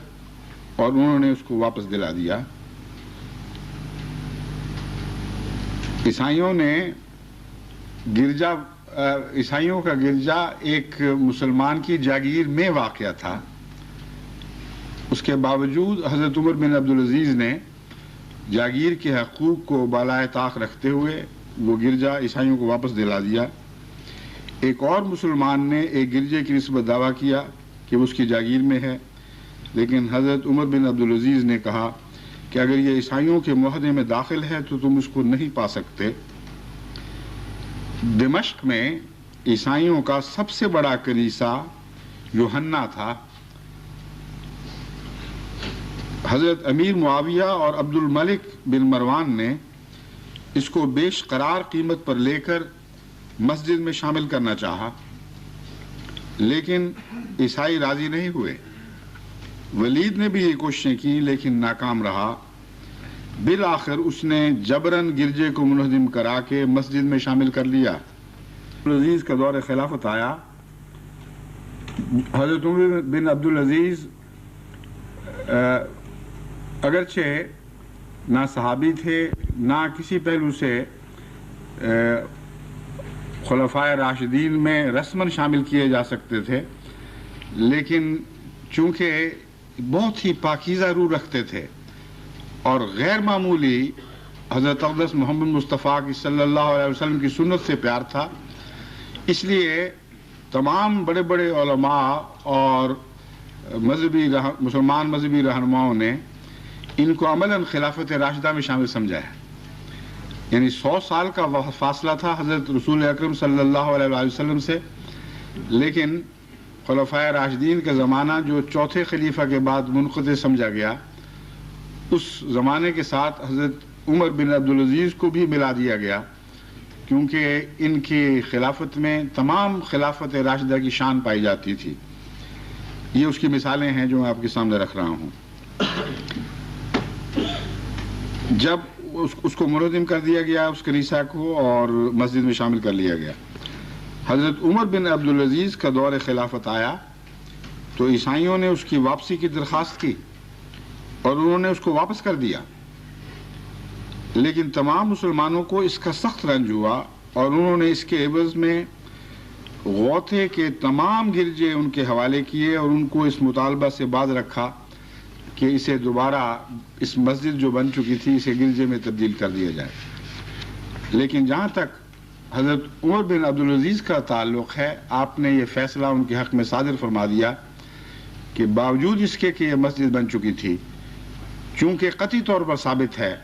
اور انہوں نے اس کو واپس دلا دیا. عیسائیوں نے گرجا عیسائیوں کا گرجا ایک مسلمان کی جاگیر میں واقع تھا، اس کے باوجود حضرت عمر بن عبدالعزیز نے جاگیر کے حقوق کو بالائے طاق رکھتے ہوئے وہ گرجا عیسائیوں کو واپس دلا دیا۔ ایک اور مسلمان نے ایک گرجے کی نسبت دعویٰ کیا کہ وہ اس کی جاگیر میں ہے، لیکن حضرت عمر بن عبدالعزیز نے کہا کہ اگر یہ عیسائیوں کے معاہدے میں داخل ہے تو تم اس کو نہیں پا سکتے۔ دمشق میں عیسائیوں کا سب سے بڑا کلیسا یوحنا تھا۔ حضرت امیر معاویہ اور عبد الملک بن مروان نے اس کو بیش قرار قیمت پر لے کر مسجد میں شامل کرنا چاہا، لیکن عیسائی راضی نہیں ہوئے۔ ولید نے بھی یہ کوششیں کی لیکن ناکام رہا۔ بالآخر اس نے جبراً گرجے کو منہدم کرا کے مسجد میں شامل کر لیا۔ عبدالعزیز کا دور خلافت آیا۔ حضرت عمر بن عبدالعزیز اگرچہ نہ صحابی تھے نہ کسی پہلو سے خلفائے راشدین میں رسماً شامل کیے جا سکتے تھے، لیکن چونکہ بہت ہی پاکیزہ روح رکھتے تھے اور غیر معمولی حضرت اقدس محمد مصطفیٰ کی صلی اللہ علیہ وسلم کی سنت سے پیار تھا، اس لیے تمام بڑے بڑے علماء اور مسلمان مذہبی رہنماؤں نے ان کو عملاً خلافت راشدہ میں شامل سمجھا ہے۔ یعنی 100 سال کا فاصلہ تھا حضرت رسول اکرم صلی اللہ علیہ وسلم سے، لیکن خلفائے راشدین کا زمانہ جو چوتھے خلیفہ کے بعد منقطع سمجھا گیا، اس زمانے کے ساتھ حضرت عمر بن عبدالعزیز کو بھی ملا دیا گیا، کیونکہ ان کی خلافت میں تمام خلافت راشدہ کی شان پائی جاتی تھی۔ یہ اس کی مثالیں ہیں جو میں آپ کے سامنے رکھ رہا ہوں۔ جب اس کو منہدم کر دیا گیا اس کلیسا کو اور مسجد میں شامل کر لیا گیا، حضرت عمر بن عبدالعزیز کا دور خلافت آیا تو عیسائیوں نے اس کی واپسی کی درخواست کی اور انہوں نے اس کو واپس کر دیا، لیکن تمام مسلمانوں کو اس کا سخت رنج ہوا اور انہوں نے اس کے عوض میں غوطے کے تمام گرجے ان کے حوالے کیے اور ان کو اس مطالبہ سے باز رکھا کہ اسے دوبارہ اس مسجد جو بن چکی تھی اسے گرجے میں تبدیل کر دیا جائے۔ لیکن جہاں تک حضرت عمر بن عبدالعزیز کا تعلق ہے، آپ نے یہ فیصلہ ان کے حق میں صادر فرما دیا کہ باوجود اس کے کہ یہ مسجد بن چکی تھی، چونکہ قطعی طور پر ثابت ہے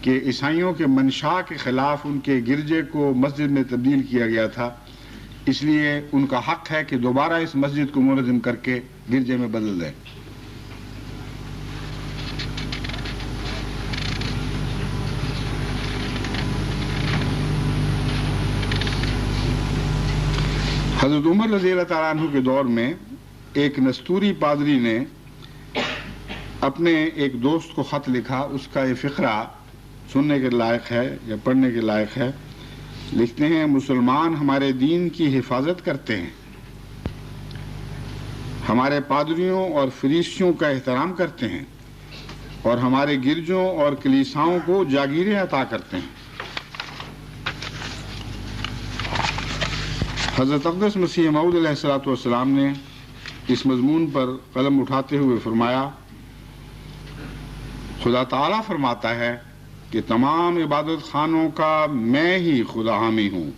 کہ عیسائیوں کے منشا کے خلاف ان کے گرجے کو مسجد میں تبدیل کیا گیا تھا، اس لیے ان کا حق ہے کہ دوبارہ اس مسجد کو منہدم کر کے گرجے میں بدل دیں۔ حضرت عمر رضی اللہ تعالیٰ عنہ کے دور میں ایک نستوری پادری نے اپنے ایک دوست کو خط لکھا، اس کا یہ فقرہ سننے کے لائق ہے یا پڑھنے کے لائق ہے۔ لکھتے ہیں: مسلمان ہمارے دین کی حفاظت کرتے ہیں، ہمارے پادریوں اور فریسیوں کا احترام کرتے ہیں اور ہمارے گرجوں اور کلیساؤں کو جاگیریں عطا کرتے ہیں۔ حضرت اقدس مسیح موعود علیہ السلام نے اس مضمون پر قلم اٹھاتے ہوئے فرمایا: خدا تعالیٰ فرماتا ہے کہ تمام عبادت خانوں کا میں ہی خدا حامی ہوں،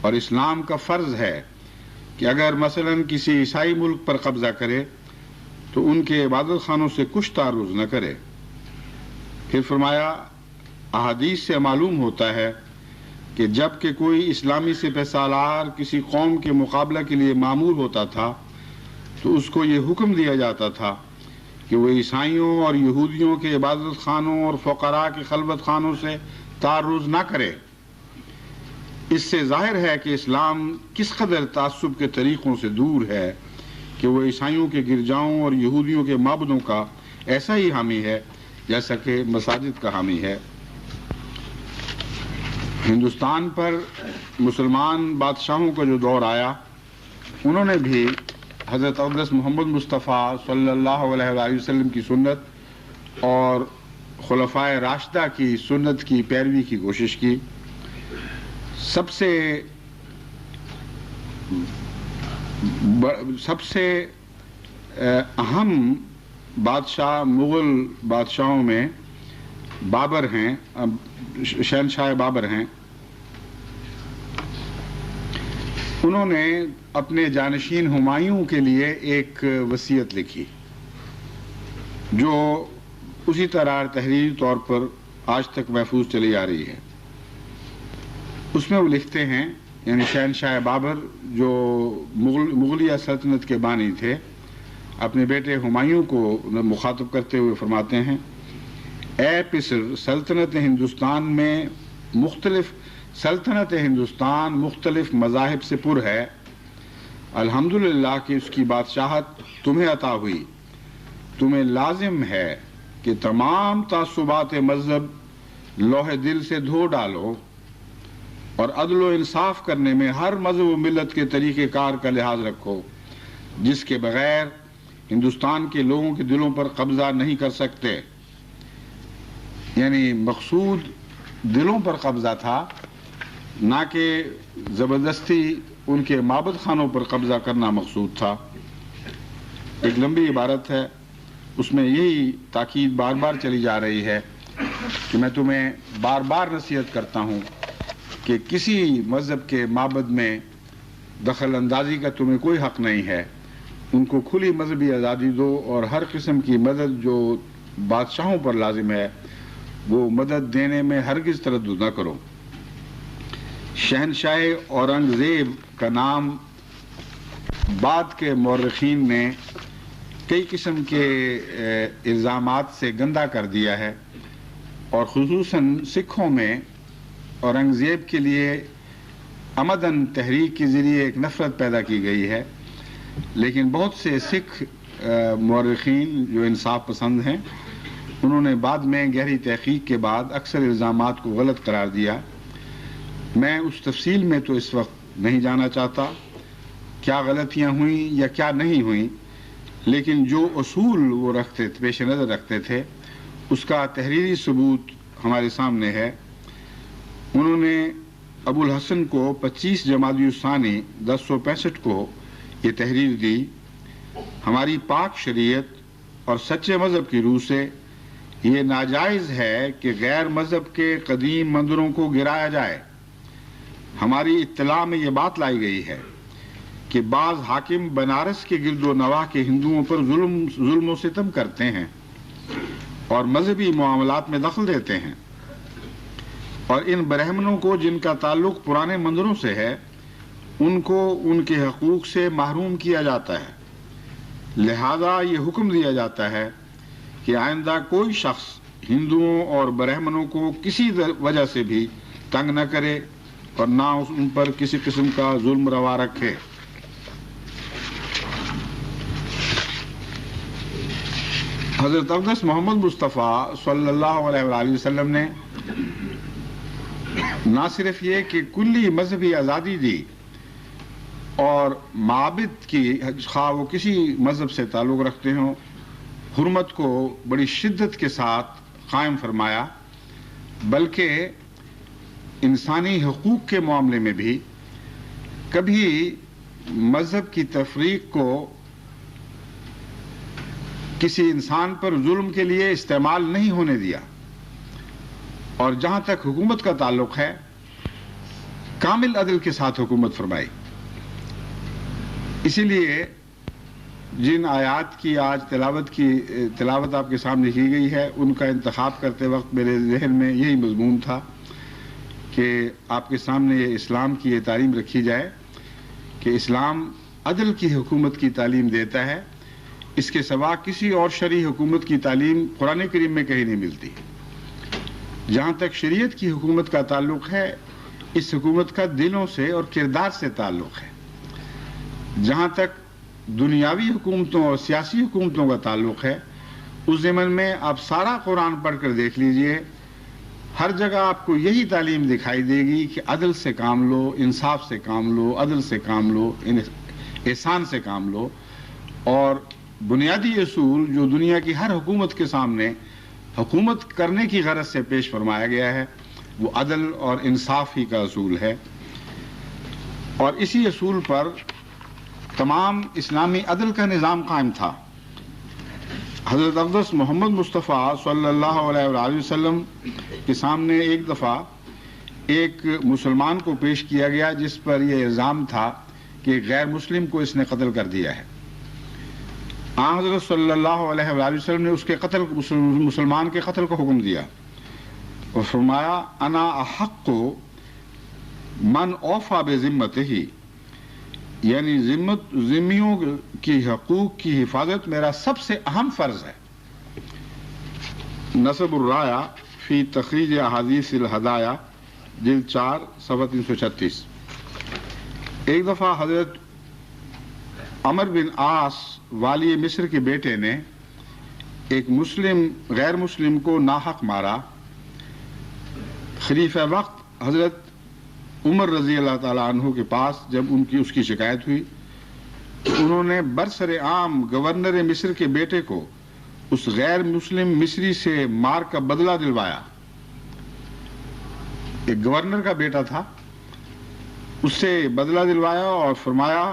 اور اسلام کا فرض ہے کہ اگر مثلا کسی عیسائی ملک پر قبضہ کرے تو ان کے عبادت خانوں سے کچھ تعرض نہ کرے۔ پھر فرمایا: احادیث سے معلوم ہوتا ہے کہ جب کہ کوئی اسلامی سپہ سالار کسی قوم کے مقابلہ کے لیے مامور ہوتا تھا تو اس کو یہ حکم دیا جاتا تھا کہ وہ عیسائیوں اور یہودیوں کے عبادت خانوں اور فقراء کے خلوت خانوں سے تعرض نہ کرے۔ اس سے ظاہر ہے کہ اسلام کس قدر تعصب کے طریقوں سے دور ہے کہ وہ عیسائیوں کے گرجاؤں اور یہودیوں کے معبدوں کا ایسا ہی حامی ہے جیسا کہ مساجد کا حامی ہے۔ ہندوستان پر مسلمان بادشاہوں کا جو دور آیا، انہوں نے بھی حضرت اقدس محمد مصطفیٰ صلی اللہ علیہ وآلہ وسلم کی سنت اور خلفائے راشدہ کی سنت کی پیروی کی کوشش کی۔ سب سے سب سے اہم بادشاہ مغل بادشاہوں میں بابر ہیں، شہنشاہ بابر ہیں. انہوں نے اپنے جانشین ہمایوں کے لیے ایک وصیت لکھی جو اسی طرح تحریری طور پر آج تک محفوظ چلی آ رہی ہے. اس میں وہ لکھتے ہیں، یعنی شہنشاہ بابر جو مغلیہ سلطنت کے بانی تھے، اپنے بیٹے ہمایوں کو مخاطب کرتے ہوئے فرماتے ہیں: اے پسر، سلطنت ہندوستان مختلف مذاہب سے پر ہے. الحمدللہ کہ اس کی بادشاہت تمہیں عطا ہوئی. تمہیں لازم ہے کہ تمام تعصبات مذہب لوح دل سے دھو ڈالو اور عدل و انصاف کرنے میں ہر مذہب و ملت کے طریقہ کار کا لحاظ رکھو، جس کے بغیر ہندوستان کے لوگوں کے دلوں پر قبضہ نہیں کر سکتے. یعنی مقصود دلوں پر قبضہ تھا، نہ کہ زبردستی ان کے معبد خانوں پر قبضہ کرنا مقصود تھا. ایک لمبی عبارت ہے، اس میں یہی تاکید بار بار چلی جا رہی ہے کہ میں تمہیں بار بار نصیحت کرتا ہوں کہ کسی مذہب کے معبد میں دخل اندازی کا تمہیں کوئی حق نہیں ہے. ان کو کھلی مذہبی آزادی دو اور ہر قسم کی مدد جو بادشاہوں پر لازم ہے وہ مدد دینے میں ہرگز تردد نہ کرو. شہنشاہ اورنگزیب کا نام بعد کے مورخین نے کئی قسم کے الزامات سے گندہ کر دیا ہے، اور خصوصاً سکھوں میں اورنگزیب کے لیے عمدن تحریک کے ذریعے ایک نفرت پیدا کی گئی ہے. لیکن بہت سے سکھ مورخین جو انصاف پسند ہیں، انہوں نے بعد میں گہری تحقیق کے بعد اکثر الزامات کو غلط قرار دیا. میں اس تفصیل میں تو اس وقت نہیں جانا چاہتا کیا غلطیاں ہوئیں یا کیا نہیں ہوئیں، لیکن جو اصول وہ پیش نظر رکھتے تھے اس کا تحریری ثبوت ہمارے سامنے ہے. انہوں نے ابو الحسن کو 25 جمادی الثانی 1065 کو یہ تحریر دی: ہماری پاک شریعت اور سچے مذہب کی روح سے یہ ناجائز ہے کہ غیر مذہب کے قدیم مندروں کو گرایا جائے. ہماری اطلاع میں یہ بات لائی گئی ہے کہ بعض حاکم بنارس کے گرد و نواح کے ہندوؤں پر ظلم و ستم کرتے ہیں اور مذہبی معاملات میں دخل دیتے ہیں، اور ان برہمنوں کو جن کا تعلق پرانے مندروں سے ہے ان کو ان کے حقوق سے محروم کیا جاتا ہے. لہذا یہ حکم دیا جاتا ہے کہ آئندہ کوئی شخص ہندوؤں اور برہمنوں کو کسی وجہ سے بھی تنگ نہ کرے اور نہ ان پر کسی قسم کا ظلم روا رکھے. حضرت اقدس محمد مصطفیٰ صلی اللہ علیہ وآلہ وسلم نے نہ صرف یہ کہ کلی مذہبی آزادی دی اور معابد کی خواہ وہ کسی مذہب سے تعلق رکھتے ہوں حرمت کو بڑی شدت کے ساتھ قائم فرمایا، بلکہ انسانی حقوق کے معاملے میں بھی کبھی مذہب کی تفریق کو کسی انسان پر ظلم کے لیے استعمال نہیں ہونے دیا. اور جہاں تک حکومت کا تعلق ہے کامل عدل کے ساتھ حکومت فرمائی. اسی لیے جن آیات کی آج تلاوت آپ کے سامنے کی گئی ہے ان کا انتخاب کرتے وقت میرے ذہن میں یہی مضمون تھا کہ آپ کے سامنے اسلام کی یہ تعلیم رکھی جائے کہ اسلام عدل کی حکومت کی تعلیم دیتا ہے. اس کے سوا کسی اور شرعی حکومت کی تعلیم قرآن کریم میں کہیں نہیں ملتی. جہاں تک شریعت کی حکومت کا تعلق ہے اس حکومت کا دلوں سے اور کردار سے تعلق ہے. جہاں تک دنیاوی حکومتوں اور سیاسی حکومتوں کا تعلق ہے اس ضمن میں آپ سارا قرآن پڑھ کر دیکھ لیجئے، ہر جگہ آپ کو یہی تعلیم دکھائی دے گی کہ عدل سے کام لو، انصاف سے کام لو، عدل سے کام لو، احسان سے کام لو. اور بنیادی اصول جو دنیا کی ہر حکومت کے سامنے حکومت کرنے کی غرض سے پیش فرمایا گیا ہے وہ عدل اور انصاف ہی کا اصول ہے. اور اسی اصول پر تمام اسلامی عدل کا نظام قائم تھا۔ حضرت اقدس محمد مصطفیٰ صلی اللہ علیہ وآلہ وسلم کے سامنے ایک دفعہ ایک مسلمان کو پیش کیا گیا جس پر یہ الزام تھا کہ غیر مسلم کو اس نے قتل کر دیا ہے۔ آن حضرت صلی اللہ علیہ وآلہ وسلم نے اس کے مسلمان کے قتل کا حکم دیا اور فرمایا انا احق من اوفا بذمتہ، یعنی ذمیوں کی حقوق کی حفاظت میرا سب سے اہم فرض ہے۔ نصب الرایا فی تخریج احادیث الہدایہ جلد 4 صفحہ 336۔ ایک دفعہ حضرت عمر بن عاص والی مصر کے بیٹے نے ایک غیر مسلم کو ناحق مارا۔ خلیفہ وقت حضرت عمر رضی اللہ تعالیٰ عنہ کے پاس جب اس کی شکایت ہوئی تو انہوں نے برسر عام گورنر مصر کے بیٹے کو اس غیر مسلم مصری سے مار کا بدلہ دلوایا۔ ایک گورنر کا بیٹا تھا، اس سے بدلہ دلوایا اور فرمایا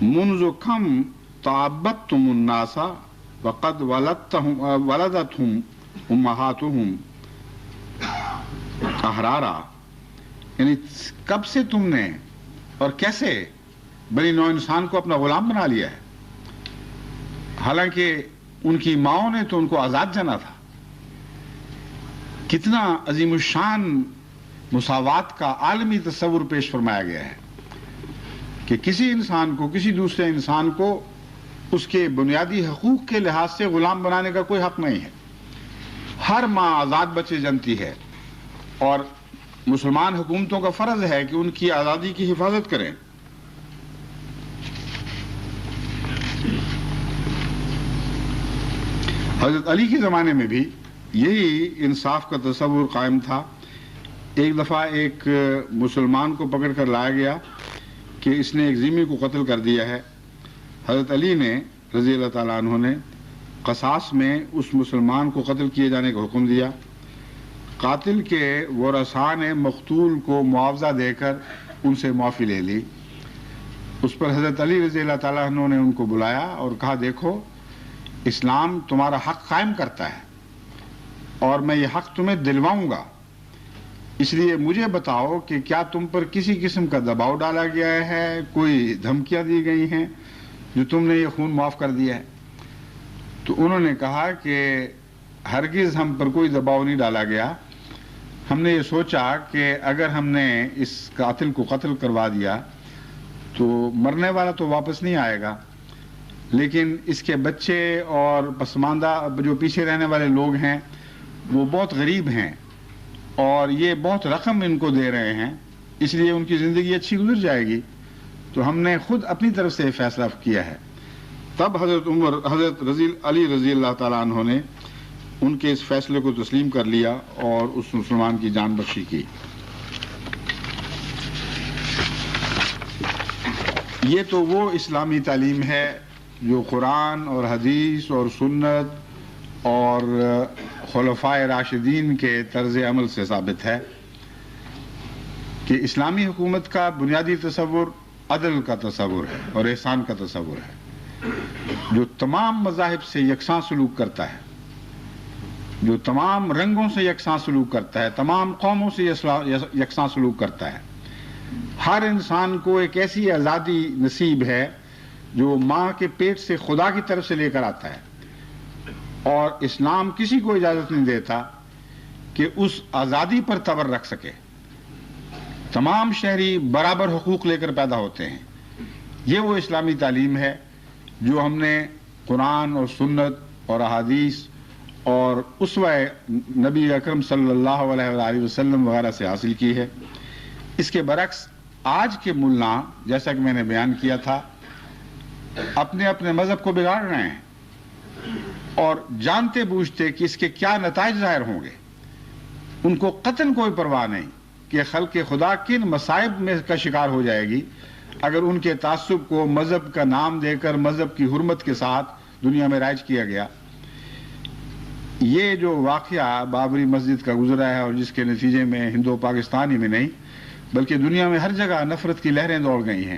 منذ کم تعبدتم الناس وقد ولدتهم امہاتهم احرارا، یعنی کب سے تم نے اور کیسے بنی نوع انسان کو اپنا غلام بنا لیا ہے، حالانکہ ان کی ماؤں نے تو ان کو آزاد جانا تھا۔ کتنا عظیم الشان مساوات کا عالمی تصور پیش فرمایا گیا ہے کہ کسی انسان کو کسی دوسرے انسان کو اس کے بنیادی حقوق کے لحاظ سے غلام بنانے کا کوئی حق نہیں ہے۔ ہر ماں آزاد بچے جنتی ہے اور مسلمان حکومتوں کا فرض ہے کہ ان کی آزادی کی حفاظت کریں۔ حضرت علی کے زمانے میں بھی یہی انصاف کا تصور قائم تھا۔ ایک دفعہ ایک مسلمان کو پکڑ کر لایا گیا کہ اس نے ایک ذمہ کو قتل کر دیا ہے۔ حضرت علی نے رضی اللہ تعالیٰ عنہ نے قصاص میں اس مسلمان کو قتل کیے جانے کا حکم دیا۔ قاتل کے ورثاء نے مقتول کو معاوضہ دے کر ان سے معافی لے لی۔ اس پر حضرت علی رضی اللہ تعالیٰ عنہ نے ان کو بلایا اور کہا دیکھو اسلام تمہارا حق قائم کرتا ہے اور میں یہ حق تمہیں دلواؤں گا، اس لیے مجھے بتاؤ کہ کیا تم پر کسی قسم کا دباؤ ڈالا گیا ہے، کوئی دھمکیاں دی گئی ہیں جو تم نے یہ خون معاف کر دیا ہے؟ تو انہوں نے کہا کہ ہرگز ہم پر کوئی دباؤ نہیں ڈالا گیا، ہم نے یہ سوچا کہ اگر ہم نے اس قاتل کو قتل کروا دیا تو مرنے والا تو واپس نہیں آئے گا، لیکن اس کے بچے اور پسماندہ جو پیچھے رہنے والے لوگ ہیں وہ بہت غریب ہیں اور یہ بہت رقم ان کو دے رہے ہیں، اس لیے ان کی زندگی اچھی گزر جائے گی، تو ہم نے خود اپنی طرف سے فیصلہ کیا ہے۔ تب حضرت علی رضی اللہ تعالیٰ عنہ نے ان کے اس فیصلے کو تسلیم کر لیا اور اس مسلمان کی جان بخشی کی۔ یہ تو وہ اسلامی تعلیم ہے جو قرآن اور حدیث اور سنت اور خلفائے راشدین کے طرز عمل سے ثابت ہے کہ اسلامی حکومت کا بنیادی تصور عدل کا تصور ہے اور احسان کا تصور ہے، جو تمام مذاہب سے یکساں سلوک کرتا ہے، جو تمام رنگوں سے یکساں سلوک کرتا ہے، تمام قوموں سے یکساں سلوک کرتا ہے۔ ہر انسان کو ایک ایسی آزادی نصیب ہے جو ماں کے پیٹ سے خدا کی طرف سے لے کر آتا ہے، اور اسلام کسی کو اجازت نہیں دیتا کہ اس آزادی پر تبر رکھ سکے۔ تمام شہری برابر حقوق لے کر پیدا ہوتے ہیں۔ یہ وہ اسلامی تعلیم ہے جو ہم نے قرآن اور سنت اور احادیث اور اسوہ نبی اکرم صلی اللہ علیہ وآلہ وسلم وغیرہ سے حاصل کی ہے۔ اس کے برعکس آج کے ملا، جیسا کہ میں نے بیان کیا تھا، اپنے اپنے مذہب کو بگاڑ رہے ہیں اور جانتے بوجھتے کہ اس کے کیا نتائج ظاہر ہوں گے۔ ان کو قطعاً کوئی پرواہ نہیں کہ خلق خدا کن مصائب میں کا شکار ہو جائے گی اگر ان کے تعصب کو مذہب کا نام دے کر مذہب کی حرمت کے ساتھ دنیا میں رائج کیا گیا۔ یہ جو واقعہ بابری مسجد کا گزرا ہے اور جس کے نتیجے میں ہندو پاکستانی میں نہیں بلکہ دنیا میں ہر جگہ نفرت کی لہریں دوڑ گئی ہیں.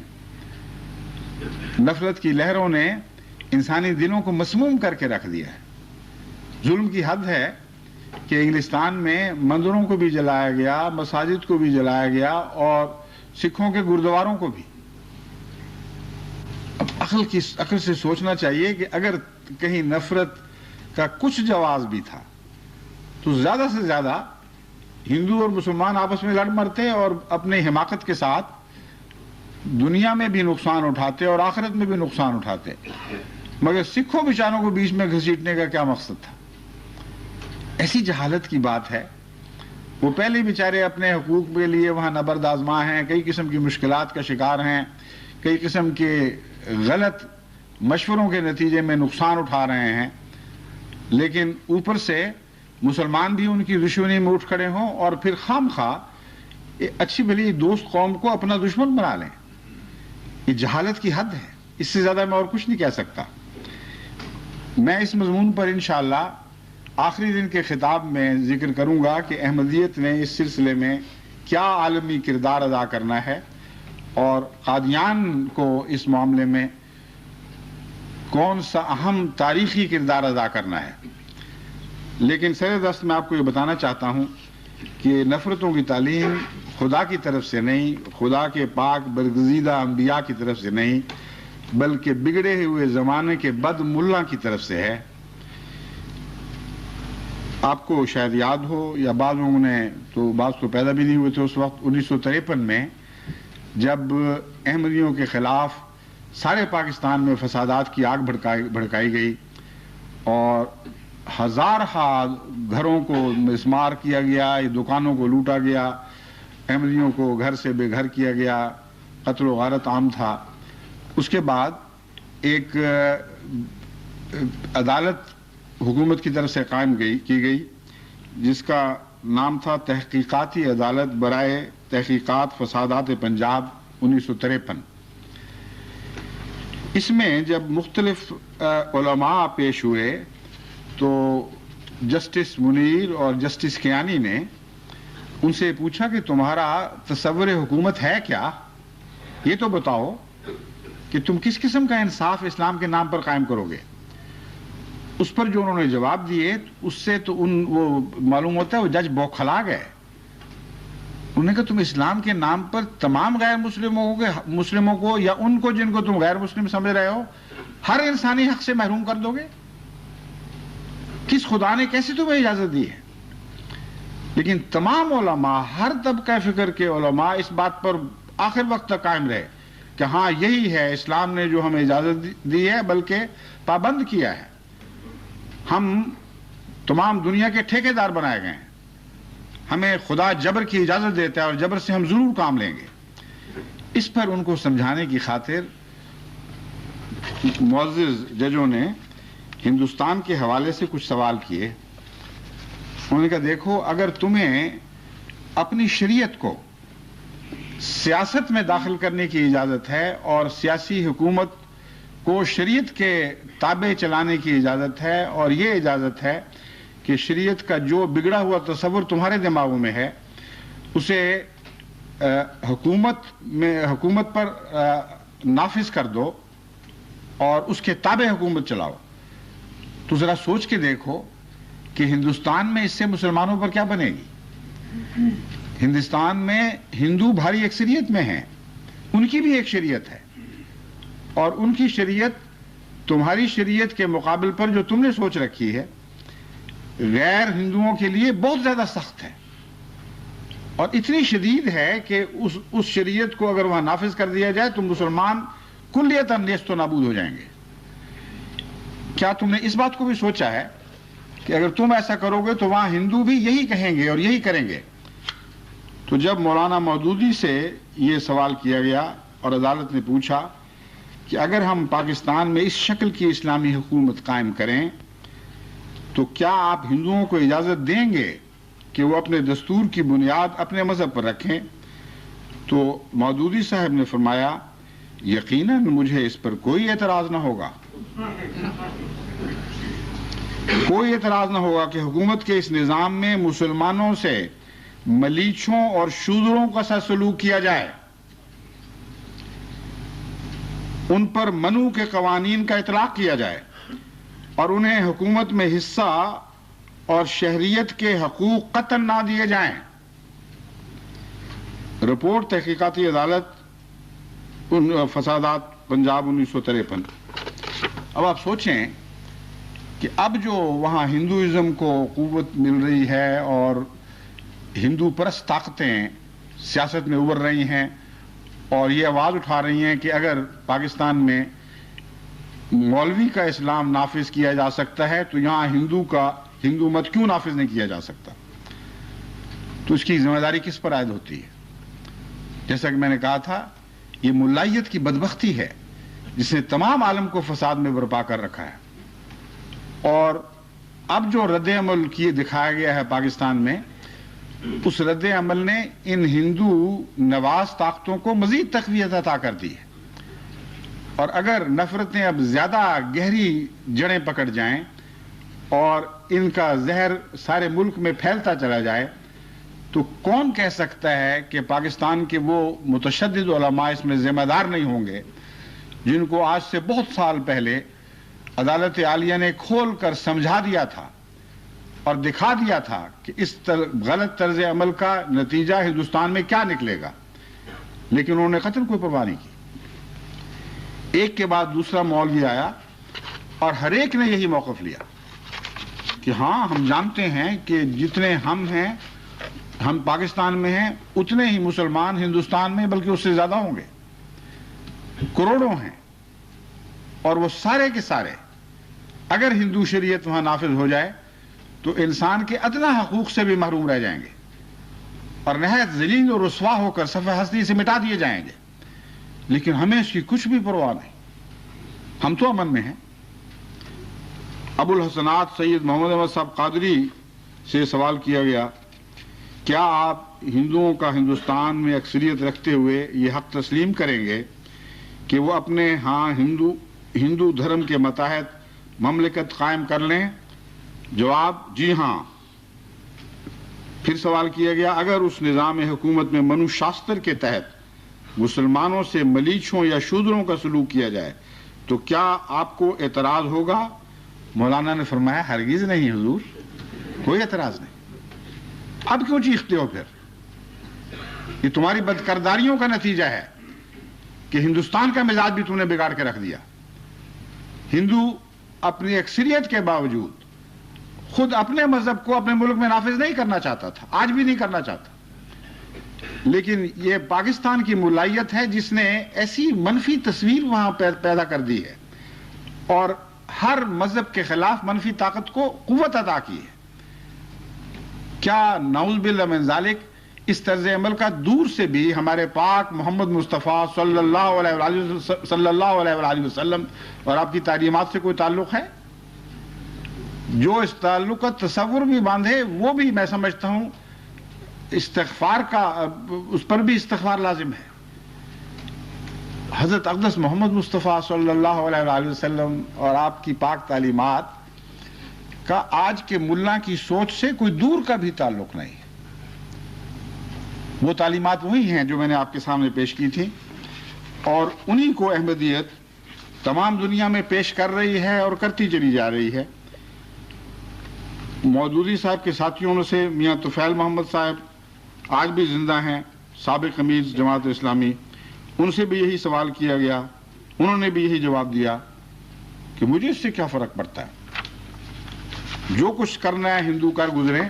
نفرت کی لہروں نے انسانی دلوں کو مسموم کر کے رکھ دیا ہے. ظلم کی حد ہے کہ انگلستان میں مندروں کو بھی جلایا گیا، مساجد کو بھی جلایا گیا اور سکھوں کے گردواروں کو بھی. اب عقل سے سوچنا چاہیے کہ اگر کہیں نفرت کا کچھ جواز بھی تھا تو زیادہ سے زیادہ ہندو اور مسلمان آپس میں لڑ مرتے اور اپنے حماقت کے ساتھ دنیا میں بھی نقصان اٹھاتے اور آخرت میں بھی نقصان اٹھاتے. مگر سکھوں بیچاروں کو بیچ میں گھسیٹنے کا کیا مقصد تھا؟ ایسی جہالت کی بات ہے. وہ پہلے بیچارے اپنے حقوق کے لیے وہاں نبرد آزما ہیں، کئی قسم کی مشکلات کا شکار ہیں، کئی قسم کے غلط مشوروں کے نتیجے میں نقصان اٹھا رہے ہیں، لیکن اوپر سے مسلمان بھی ان کی دشمنی میں اٹھ کھڑے ہوں اور پھر خام خواہ اچھی بھلی دوست قوم کو اپنا دشمن بنا لیں. یہ جہالت کی حد ہے. اس سے زیادہ میں اور کچھ نہیں کہہ سکتا. میں اس مضمون پر انشاءاللہ آخری دن کے خطاب میں ذکر کروں گا کہ احمدیت نے اس سلسلے میں کیا عالمی کردار ادا کرنا ہے اور قادیان کو اس معاملے میں کون سا اہم تاریخی کردار ادا کرنا ہے. لیکن سر دست میں آپ کو یہ بتانا چاہتا ہوں کہ نفرتوں کی تعلیم خدا کی طرف سے نہیں، خدا کے پاک برگزیدہ انبیاء کی طرف سے نہیں، بلکہ بگڑے ہوئے زمانے کے بد ملا کی طرف سے ہے. آپ کو شاید یاد ہو یا بعض لوگوں نے تو بعض تو پیدا بھی نہیں ہوئے تھے اس وقت، 1953 میں جب احمدیوں کے خلاف سارے پاکستان میں فسادات کی آگ بھڑکائی گئی اور ہزارہ گھروں کو مسمار کیا گیا، دکانوں کو لوٹا گیا، احمدیوں کو گھر سے بے گھر کیا گیا، قتل و غارت عام تھا. اس کے بعد ایک عدالت حکومت کی طرف سے قائم کی گئی جس کا نام تھا تحقیقاتی عدالت برائے تحقیقات فسادات پنجاب 1953. اس میں جب مختلف علماء پیش ہوئے تو جسٹس منیر اور جسٹس کیانی نے ان سے پوچھا کہ تمہارا تصور حکومت ہے کیا؟ یہ تو بتاؤ کہ تم کس قسم کا انصاف اسلام کے نام پر قائم کرو گے. اس پر جو انہوں نے جواب دیے اس سے تو وہ معلوم ہوتا ہے وہ جج بوکھلا گئے. انہوں نے کہا تم اسلام کے نام پر تمام غیر مسلموں کو یا ان کو جن کو تم غیر مسلم سمجھ رہے ہو ہر انسانی حق سے محروم کر دو گے؟ کس خدا نے کیسے تمہیں اجازت دی ہے؟ لیکن تمام علماء، ہر طبقہ فکر کے علماء اس بات پر آخر وقت تک قائم رہے کہ ہاں یہی ہے اسلام نے جو ہمیں اجازت دی ہے، بلکہ پابند کیا ہے. ہم تمام دنیا کے ٹھیکیدار بنائے گئے ہیں. ہمیں خدا جبر کی اجازت دیتا ہے اور جبر سے ہم ضرور کام لیں گے. اس پر ان کو سمجھانے کی خاطر معزز ججوں نے ہندوستان کے حوالے سے کچھ سوال کیے. انہوں نے کہا دیکھو، اگر تمہیں اپنی شریعت کو سیاست میں داخل کرنے کی اجازت ہے اور سیاسی حکومت کو شریعت کے تابع چلانے کی اجازت ہے اور یہ اجازت ہے کہ شریعت کا جو بگڑا ہوا تصور تمہارے دماغوں میں ہے اسے حکومت پر نافذ کر دو اور اس کے تابع حکومت چلاؤ، تو ذرا سوچ کے دیکھو کہ ہندوستان میں اس سے مسلمانوں پر کیا بنے گی. ہندوستان میں ہندو بھاری اکثریت میں ہیں، ان کی بھی ایک شریعت ہے اور ان کی شریعت تمہاری شریعت کے مقابل پر جو تم نے سوچ رکھی ہے غیر ہندوؤں کے لیے بہت زیادہ سخت ہے اور اتنی شدید ہے کہ اس شریعت کو اگر وہاں نافذ کر دیا جائے تو مسلمان کلیتاً نیست و نابود ہو جائیں گے. کیا تم نے اس بات کو بھی سوچا ہے کہ اگر تم ایسا کرو گے تو وہاں ہندو بھی یہی کہیں گے اور یہی کریں گے؟ تو جب مولانا مودودی سے یہ سوال کیا گیا اور عدالت نے پوچھا کہ اگر ہم پاکستان میں اس شکل کی اسلامی حکومت قائم کریں تو کیا آپ ہندوؤں کو اجازت دیں گے کہ وہ اپنے دستور کی بنیاد اپنے مذہب پر رکھیں؟ تو مودودی صاحب نے فرمایا یقیناً مجھے اس پر کوئی اعتراض نہ ہوگا، کوئی اعتراض نہ ہوگا کہ حکومت کے اس نظام میں مسلمانوں سے ملیچھوں اور شودروں کا سا سلوک کیا جائے، ان پر منو کے قوانین کا اطلاق کیا جائے اور انہیں حکومت میں حصہ اور شہریت کے حقوق قطعاً نہ دیے جائیں۔ رپورٹ تحقیقاتی عدالت فسادات پنجاب 1953۔ اب آپ سوچیں کہ اب جو وہاں ہندوازم کو قوت مل رہی ہے اور ہندو پرست طاقتیں سیاست میں ابھر رہی ہیں اور یہ آواز اٹھا رہی ہیں کہ اگر پاکستان میں مولوی کا اسلام نافذ کیا جا سکتا ہے تو یہاں ہندو مت کیوں نافذ نہیں کیا جا سکتا؟ تو اس کی ذمہ داری کس پر عائد ہوتی ہے؟ جیسا کہ میں نے کہا تھا، یہ ملائیت کی بدبختی ہے جس نے تمام عالم کو فساد میں برپا کر رکھا ہے، اور اب جو رد عمل دکھایا گیا ہے پاکستان میں، اس رد عمل نے ان ہندو نواز طاقتوں کو مزید تقویت عطا کر دی ہے، اور اگر نفرتیں اب زیادہ گہری جڑیں پکڑ جائیں اور ان کا زہر سارے ملک میں پھیلتا چلا جائے تو کون کہہ سکتا ہے کہ پاکستان کے وہ متشدد علماء اس میں ذمہ دار نہیں ہوں گے جن کو آج سے بہت سال پہلے عدالت عالیہ نے کھول کر سمجھا دیا تھا اور دکھا دیا تھا کہ اس غلط طرز عمل کا نتیجہ ہندوستان میں کیا نکلے گا، لیکن انہوں نے قطعاً کوئی پرواہ نہیں کی۔ ایک کے بعد دوسرا مولوی آیا اور ہر ایک نے یہی موقف لیا کہ ہاں ہم جانتے ہیں کہ جتنے ہم پاکستان میں ہیں اتنے ہی مسلمان ہندوستان میں بلکہ اس سے زیادہ ہوں گے، کروڑوں ہیں، اور وہ سارے کے سارے اگر ہندو شریعت وہاں نافذ ہو جائے تو انسان کے ادنا حقوق سے بھی محروم رہ جائیں گے اور نہایت ذلیل اور رسوا ہو کر صفحہ ہستی سے مٹا دیے جائیں گے، لیکن ہمیں اس کی کچھ بھی پرواہ نہیں، ہم تو امن میں ہیں۔ ابو الحسنات سید محمد احمد صاحب قادری سے سوال کیا گیا، کیا آپ ہندوؤں کا ہندوستان میں اکثریت رکھتے ہوئے یہ حق تسلیم کریں گے کہ وہ اپنے ہاں ہندو دھرم کے متحد مملکت قائم کر لیں؟ جواب، جی ہاں۔ پھر سوال کیا گیا، اگر اس نظام حکومت میں منو شاستر کے تحت مسلمانوں سے ملیچھوں یا شودروں کا سلوک کیا جائے تو کیا آپ کو اعتراض ہوگا؟ مولانا نے فرمایا، ہرگز نہیں حضور، کوئی اعتراض نہیں۔ اب کیوں چیختے ہو؟ پھر یہ تمہاری بدکرداریوں کا نتیجہ ہے کہ ہندوستان کا مزاج بھی تم نے بگاڑ کے رکھ دیا۔ ہندو اپنی اکثریت کے باوجود خود اپنے مذہب کو اپنے ملک میں نافذ نہیں کرنا چاہتا تھا، آج بھی نہیں کرنا چاہتا، لیکن یہ پاکستان کی ملائیت ہے جس نے ایسی منفی تصویر وہاں پیدا کر دی ہے اور ہر مذہب کے خلاف منفی طاقت کو قوت عطا کی ہے۔ کیا نعوذ باللہ من ذالک اس طرز عمل کا دور سے بھی ہمارے پاک محمد مصطفیٰ صلی اللہ علیہ وآلہ وسلم اور آپ کی تعلیمات سے کوئی تعلق ہے؟ جو اس تعلق کا تصور بھی باندھے وہ بھی میں سمجھتا ہوں استغفار کا، اس پر بھی استغفار لازم ہے۔ حضرت اقدس محمد مصطفیٰ صلی اللہ علیہ وآلہ وسلم اور آپ کی پاک تعلیمات کا آج کے ملا کی سوچ سے کوئی دور کا بھی تعلق نہیں ہے۔ وہ تعلیمات وہی ہیں جو میں نے آپ کے سامنے پیش کی تھی، اور انہی کو احمدیت تمام دنیا میں پیش کر رہی ہے اور کرتی چلی جا رہی ہے۔ مودودی صاحب کے ساتھیوں میں سے میاں طفیل محمد صاحب آج بھی زندہ ہیں، سابق امیر جماعت اسلامی، ان سے بھی یہی سوال کیا گیا، انہوں نے بھی یہی جواب دیا کہ مجھے اس سے کیا فرق پڑتا ہے، جو کچھ کرنا ہے ہندو کر گزرے،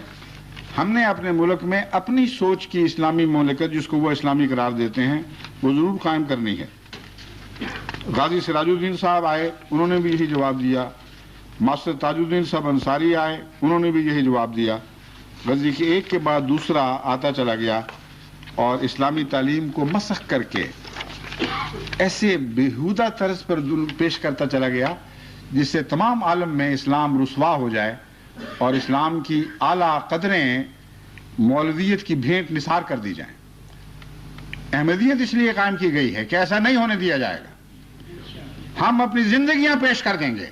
ہم نے اپنے ملک میں اپنی سوچ کی اسلامی مملکت جس کو وہ اسلامی قرار دیتے ہیں وہ ضرور قائم کرنی ہے۔ غازی سراج الدین صاحب آئے، انہوں نے بھی یہی جواب دیا، ماسٹر تاج الدین صاحب انصاری آئے، انہوں نے بھی یہی جواب دیا۔ غزی کے ایک کے بعد دوسرا آتا چلا گیا اور اسلامی تعلیم کو مسخ کر کے ایسے بیہودہ طرز پر پیش کرتا چلا گیا جس سے تمام عالم میں اسلام رسوا ہو جائے اور اسلام کی اعلیٰ قدریں مولویت کی بھینٹ نثار کر دی جائیں۔ احمدیت اس لیے قائم کی گئی ہے کہ ایسا نہیں ہونے دیا جائے گا، ہم اپنی زندگیاں پیش کر دیں گے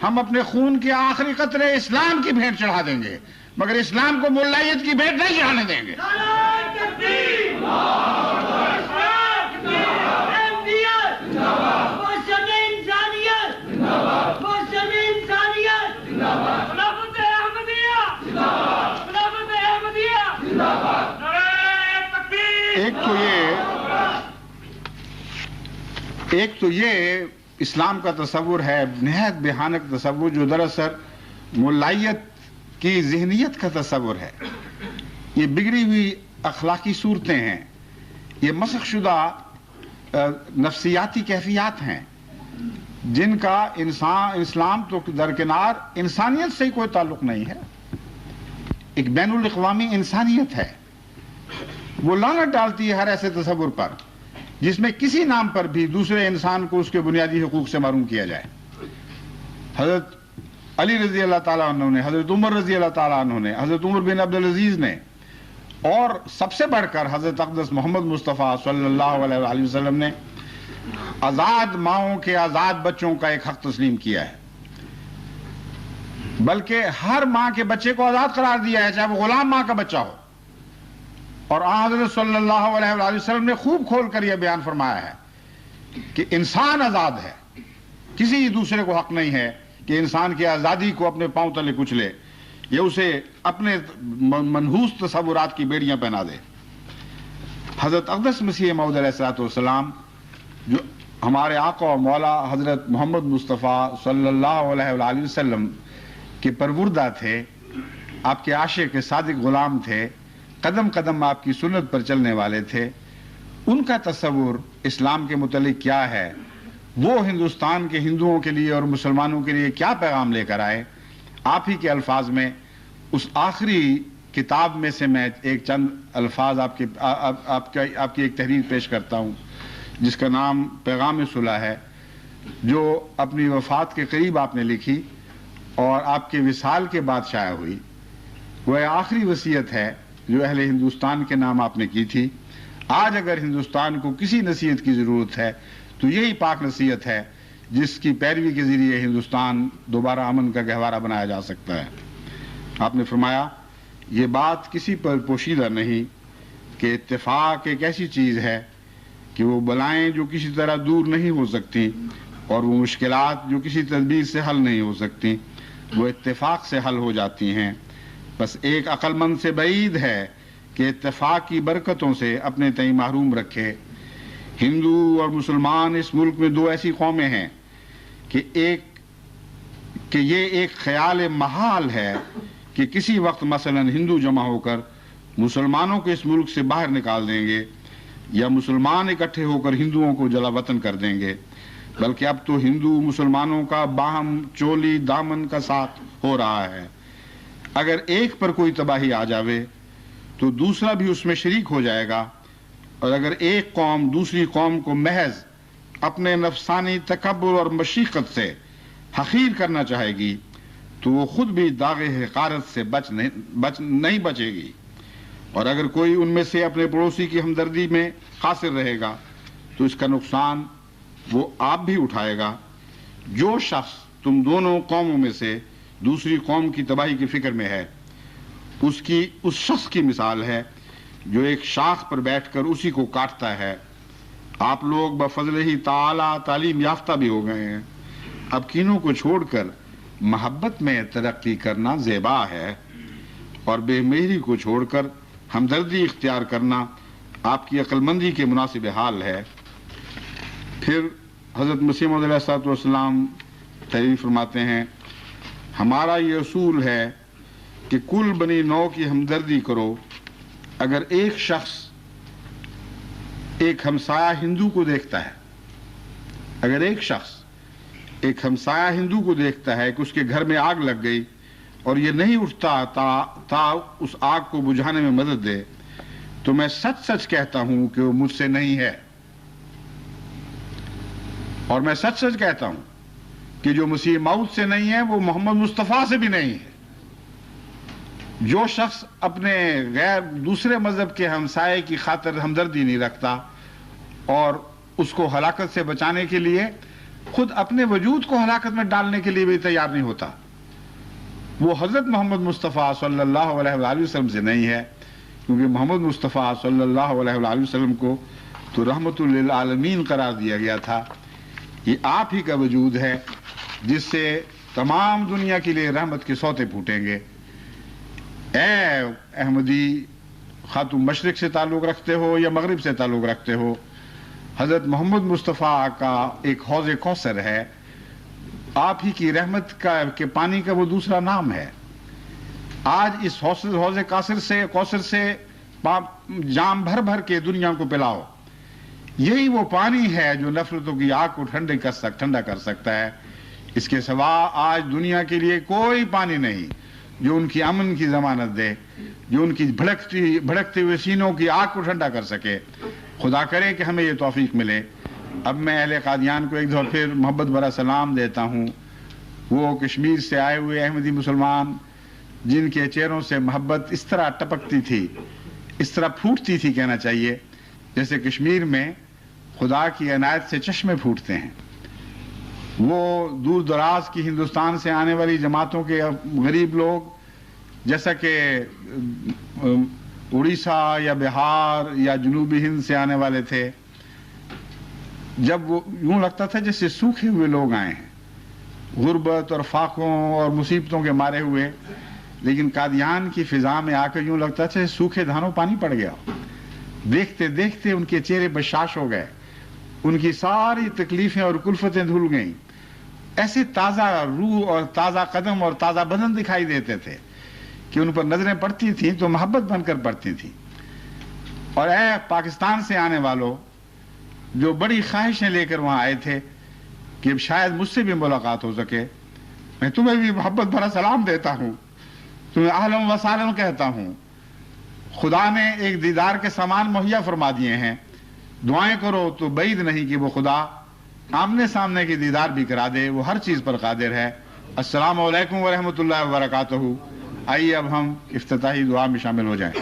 ہم اپنے خون کے آخری قطرے اسلام کی بھیٹ چڑھا دیں گے، مگر اسلام کو مولائیت کی بھیٹ نہیں چڑھانے دیں گے۔ ایک تو یہ اسلام کا تصور ہے، نہایت بھیانک تصور، جو دراصل مولائیت کی ذہنیت کا تصور ہے۔ یہ بگڑی ہوئی اخلاقی صورتیں ہیں، یہ مسخ شدہ نفسیاتی کیفیات ہیں جن کا اسلام تو درکنار انسانیت سے کوئی تعلق نہیں ہے۔ ایک بین الاقوامی انسانیت ہے، وہ لعنت ڈالتی ہے ہر ایسے تصور پر جس میں کسی نام پر بھی دوسرے انسان کو اس کے بنیادی حقوق سے محروم کیا جائے۔ حضرت علی رضی اللہ تعالیٰ عنہ نے، حضرت عمر رضی اللہ تعالیٰ عنہ نے، حضرت عمر بن عبدالعزیز نے، اور سب سے بڑھ کر حضرت اقدس محمد مصطفیٰ صلی اللہ علیہ وآلہ وسلم نے آزاد ماؤں کے آزاد بچوں کا ایک حق تسلیم کیا ہے، بلکہ ہر ماں کے بچے کو آزاد قرار دیا ہے، چاہے وہ غلام ماں کا بچہ ہو۔ اور حضرت صلی اللہ علیہ وآلہ وسلم نے خوب کھول کر یہ بیان فرمایا ہے کہ انسان آزاد ہے، کسی دوسرے کو حق نہیں ہے کہ انسان کی آزادی کو اپنے پاؤں تلے کچلے یا اسے اپنے منحوس تصورات کی بیڑیاں پہنا دے۔ حضرت اقدس مسیح موعود علیہ السلام جو ہمارے آقا و مولا حضرت محمد مصطفیٰ صلی اللہ علیہ وآلہ وسلم کے پروردہ تھے، آپ کے عاشق کے صادق غلام تھے، قدم قدم آپ کی سنت پر چلنے والے تھے، ان کا تصور اسلام کے متعلق کیا ہے، وہ ہندوستان کے ہندوؤں کے لیے اور مسلمانوں کے لیے کیا پیغام لے کر آئے، آپ ہی کے الفاظ میں اس آخری کتاب میں سے میں ایک چند الفاظ آپ کی ایک تحریر پیش کرتا ہوں جس کا نام پیغام صلح ہے، جو اپنی وفات کے قریب آپ نے لکھی اور آپ کے وصال کے بعد شائع ہوئی۔ وہ آخری وصیت ہے جو اہل ہندوستان کے نام آپ نے کی تھی۔ آج اگر ہندوستان کو کسی نصیحت کی ضرورت ہے تو یہی پاک نصیحت ہے جس کی پیروی کے ذریعے ہندوستان دوبارہ امن کا گہوارہ بنایا جا سکتا ہے۔ آپ نے فرمایا یہ بات کسی پر پوشیدہ نہیں کہ اتفاق ایک ایسی چیز ہے کہ وہ بلائیں جو کسی طرح دور نہیں ہو سکتی اور وہ مشکلات جو کسی تدبیر سے حل نہیں ہو سکتی وہ اتفاق سے حل ہو جاتی ہیں۔ بس ایک عقل مند سے بعید ہے کہ اتفاق کی برکتوں سے اپنے تئیں محروم رکھے۔ ہندو اور مسلمان اس ملک میں دو ایسی قومیں ہیں کہ یہ ایک خیال محال ہے کہ کسی وقت مثلا ہندو جمع ہو کر مسلمانوں کو اس ملک سے باہر نکال دیں گے یا مسلمان اکٹھے ہو کر ہندوؤں کو جلا وطن کر دیں گے، بلکہ اب تو ہندو مسلمانوں کا باہم چولی دامن کا ساتھ ہو رہا ہے۔ اگر ایک پر کوئی تباہی آ جاوے تو دوسرا بھی اس میں شریک ہو جائے گا، اور اگر ایک قوم دوسری قوم کو محض اپنے نفسانی تکبر اور مشیقت سے حقیر کرنا چاہے گی تو وہ خود بھی داغ حقارت سے نہیں بچے گی، اور اگر کوئی ان میں سے اپنے پڑوسی کی ہمدردی میں قاصر رہے گا تو اس کا نقصان وہ آپ بھی اٹھائے گا۔ جو شخص تم دونوں قوموں میں سے دوسری قوم کی تباہی کی فکر میں ہے اس شخص کی مثال ہے جو ایک شاخ پر بیٹھ کر اسی کو کاٹتا ہے۔ آپ لوگ بفضل ہی تعالی تعلیم یافتہ بھی ہو گئے ہیں، اب کینوں کو چھوڑ کر محبت میں ترقی کرنا زیبا ہے، اور بے مہری کو چھوڑ کر ہمدردی اختیار کرنا آپ کی عقل مندی کے مناسب حال ہے۔ پھر حضرت مسیح موعود علیہ السلام تحریر فرماتے ہیں ہمارا یہ اصول ہے کہ کل بنی نو کی ہمدردی کرو۔ اگر ایک شخص ایک ہمسایہ ہندو کو دیکھتا ہے، اگر ایک شخص ایک ہمسایہ ہندو کو دیکھتا ہے کہ اس کے گھر میں آگ لگ گئی اور یہ نہیں اٹھتا تا اس آگ کو بجھانے میں مدد دے، تو میں سچ سچ کہتا ہوں کہ وہ مجھ سے نہیں ہے، اور میں سچ سچ کہتا ہوں کہ جو مسیح موعود سے نہیں ہے وہ محمد مصطفیٰ سے بھی نہیں ہے۔ جو شخص اپنے دوسرے مذہب کے ہمسائے کی خاطر ہمدردی نہیں رکھتا اور اس کو ہلاکت سے بچانے کے لیے خود اپنے وجود کو ہلاکت میں ڈالنے کے لیے بھی تیار نہیں ہوتا. وہ حضرت محمد مصطفیٰ صلی اللہ علیہ وآلہ وسلم سے نہیں ہے، کیونکہ محمد مصطفیٰ صلی اللہ علیہ وآلہ وسلم کو تو رحمت للعالمین قرار دیا گیا تھا. یہ آپ ہی کا وجود ہے جس سے تمام دنیا کے لیے رحمت کے سوتے پھوٹیں گے. اے احمدی، خواہ تم مشرق سے تعلق رکھتے ہو یا مغرب سے تعلق رکھتے ہو، حضرت محمد مصطفیٰ کا ایک حوض کوثر ہے. آپ ہی کی رحمت کے پانی کا وہ دوسرا نام ہے. آج اس حوض کوثر سے جام بھر بھر کے دنیا کو پلاؤ. یہی وہ پانی ہے جو نفرتوں کی آگ کو ٹھنڈا کر سکتا ہے. اس کے سوا آج دنیا کے لیے کوئی پانی نہیں جو ان کی امن کی ضمانت دے، جو ان کی بھڑکتے ہوئے سینوں کی آگ کو ٹھنڈا کر سکے. خدا کرے کہ ہمیں یہ توفیق ملے. اب میں اہل قادیان کو ایک دفعہ پھر محبت بھرا سلام دیتا ہوں. وہ کشمیر سے آئے ہوئے احمدی مسلمان جن کے چہروں سے محبت اس طرح ٹپکتی تھی، اس طرح پھوٹتی تھی کہنا چاہیے، جیسے کشمیر میں خدا کی عنایت سے چشمے پھوٹتے ہیں. وہ دور دراز کی ہندوستان سے آنے والی جماعتوں کے غریب لوگ، جیسا کہ اڑیسہ یا بہار یا جنوبی ہند سے آنے والے تھے، جب وہ یوں لگتا تھا جیسے سوکھے ہوئے لوگ آئے ہیں، غربت اور فاقوں اور مصیبتوں کے مارے ہوئے. لیکن قادیان کی فضا میں آ کر یوں لگتا تھا سوکھے دھانوں پانی پڑ گیا. دیکھتے دیکھتے ان کے چہرے بشاش ہو گئے، ان کی ساری تکلیفیں اور کلفتیں دھل گئیں. ایسے تازہ روح اور تازہ قدم اور تازہ بدن دکھائی دیتے تھے کہ ان پر نظریں پڑتی تھیں تو محبت بن کر پڑتی تھیں. اور اے پاکستان سے آنے والوں جو بڑی خواہشیں لے کر وہاں آئے تھے کہ اب شاید مجھ سے بھی ملاقات ہو سکے، میں تمہیں بھی محبت بھرا سلام دیتا ہوں، تمہیں اہلا و سہلا کہتا ہوں. خدا نے ایک دیدار کے سامان مہیا فرما دیے ہیں. دعائیں کرو تو بعید نہیں کہ وہ خدا آمنے سامنے کی دیدار بھی کرا دے. وہ ہر چیز پر قادر ہے. السلام علیکم ورحمۃ اللہ وبرکاتہ. آئیے اب ہم افتتاحی دعا میں شامل ہو جائیں.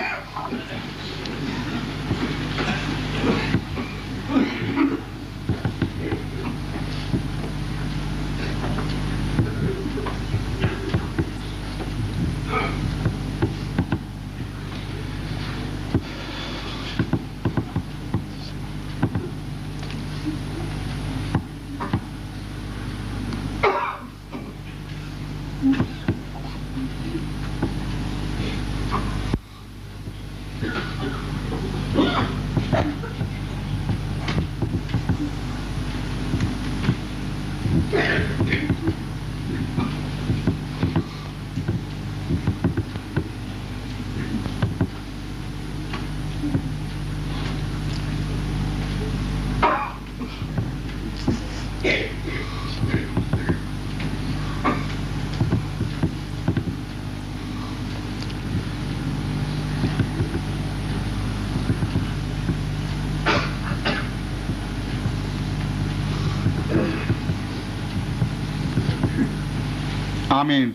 آمین.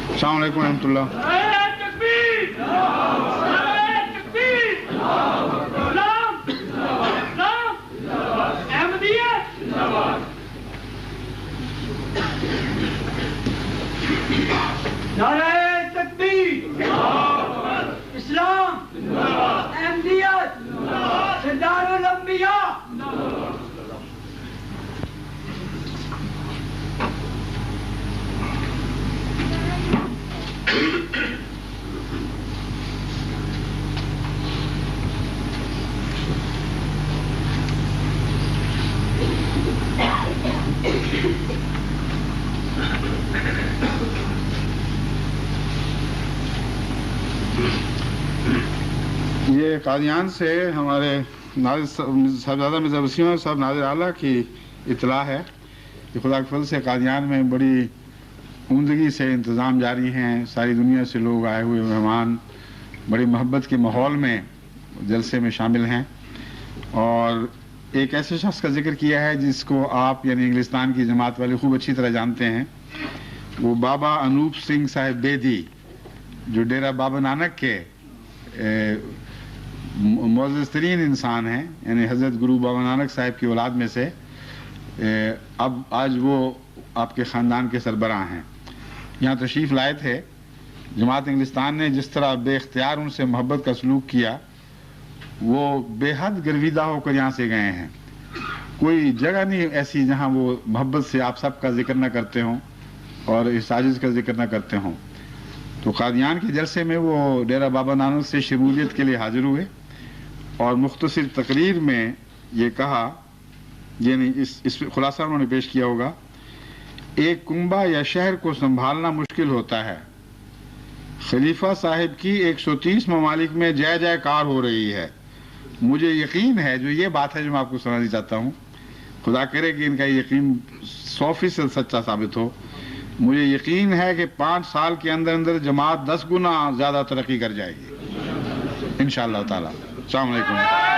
السلام علیکم ورحمۃ اللہ. نعرہ تکبیر، اسلام، احمدیت، سردار الانبیاء. یہ قادیان سے ہمارے صاحبزادہ مرزا وسیم صاحب ناظر اعلیٰ کی اطلاع ہے کہ خدا کے فضل سے قادیان میں بڑی عمدگی سے انتظام جاری ہیں. ساری دنیا سے لوگ آئے ہوئے مہمان بڑی محبت کے ماحول میں جلسے میں شامل ہیں. اور ایک ایسے شخص کا ذکر کیا ہے جس کو آپ یعنی انگلستان کی جماعت والے خوب اچھی طرح جانتے ہیں. وہ بابا انوپ سنگھ صاحب بیدی جو ڈیرہ بابا نانک کے معزز ترین انسان ہیں، یعنی حضرت گرو بابا نانک صاحب کی اولاد میں سے اب آج وہ آپ کے خاندان کے سربراہ ہیں، یہاں تشریف لائے تھے۔ جماعت انگلستان نے جس طرح بے اختیار ان سے محبت کا سلوک کیا، وہ بے حد گرویدہ ہو کر یہاں سے گئے ہیں۔ کوئی جگہ نہیں ایسی جہاں وہ محبت سے آپ سب کا ذکر نہ کرتے ہوں اور اس عاجز کا ذکر نہ کرتے ہوں۔ تو قادیان کے جلسے میں وہ ڈیرہ بابا نانک سے شمولیت کے لیے حاضر ہوئے اور مختصر تقریر میں یہ کہا، یعنی اس خلاصہ انہوں نے پیش کیا ہوگا، ایک کنبہ یا شہر کو سنبھالنا مشکل ہوتا ہے۔ خلیفہ صاحب کی 130 ممالک میں جے جے کار ہو رہی ہے۔ مجھے یقین ہے، جو یہ بات ہے جو میں آپ کو سنانا چاہتا ہوں، خدا کرے کہ ان کا یقین 100% سچا ثابت ہو، مجھے یقین ہے کہ 5 سال کے اندر اندر جماعت 10 گنا زیادہ ترقی کر جائے گی انشاءاللہ تعالی۔ السلام علیکم۔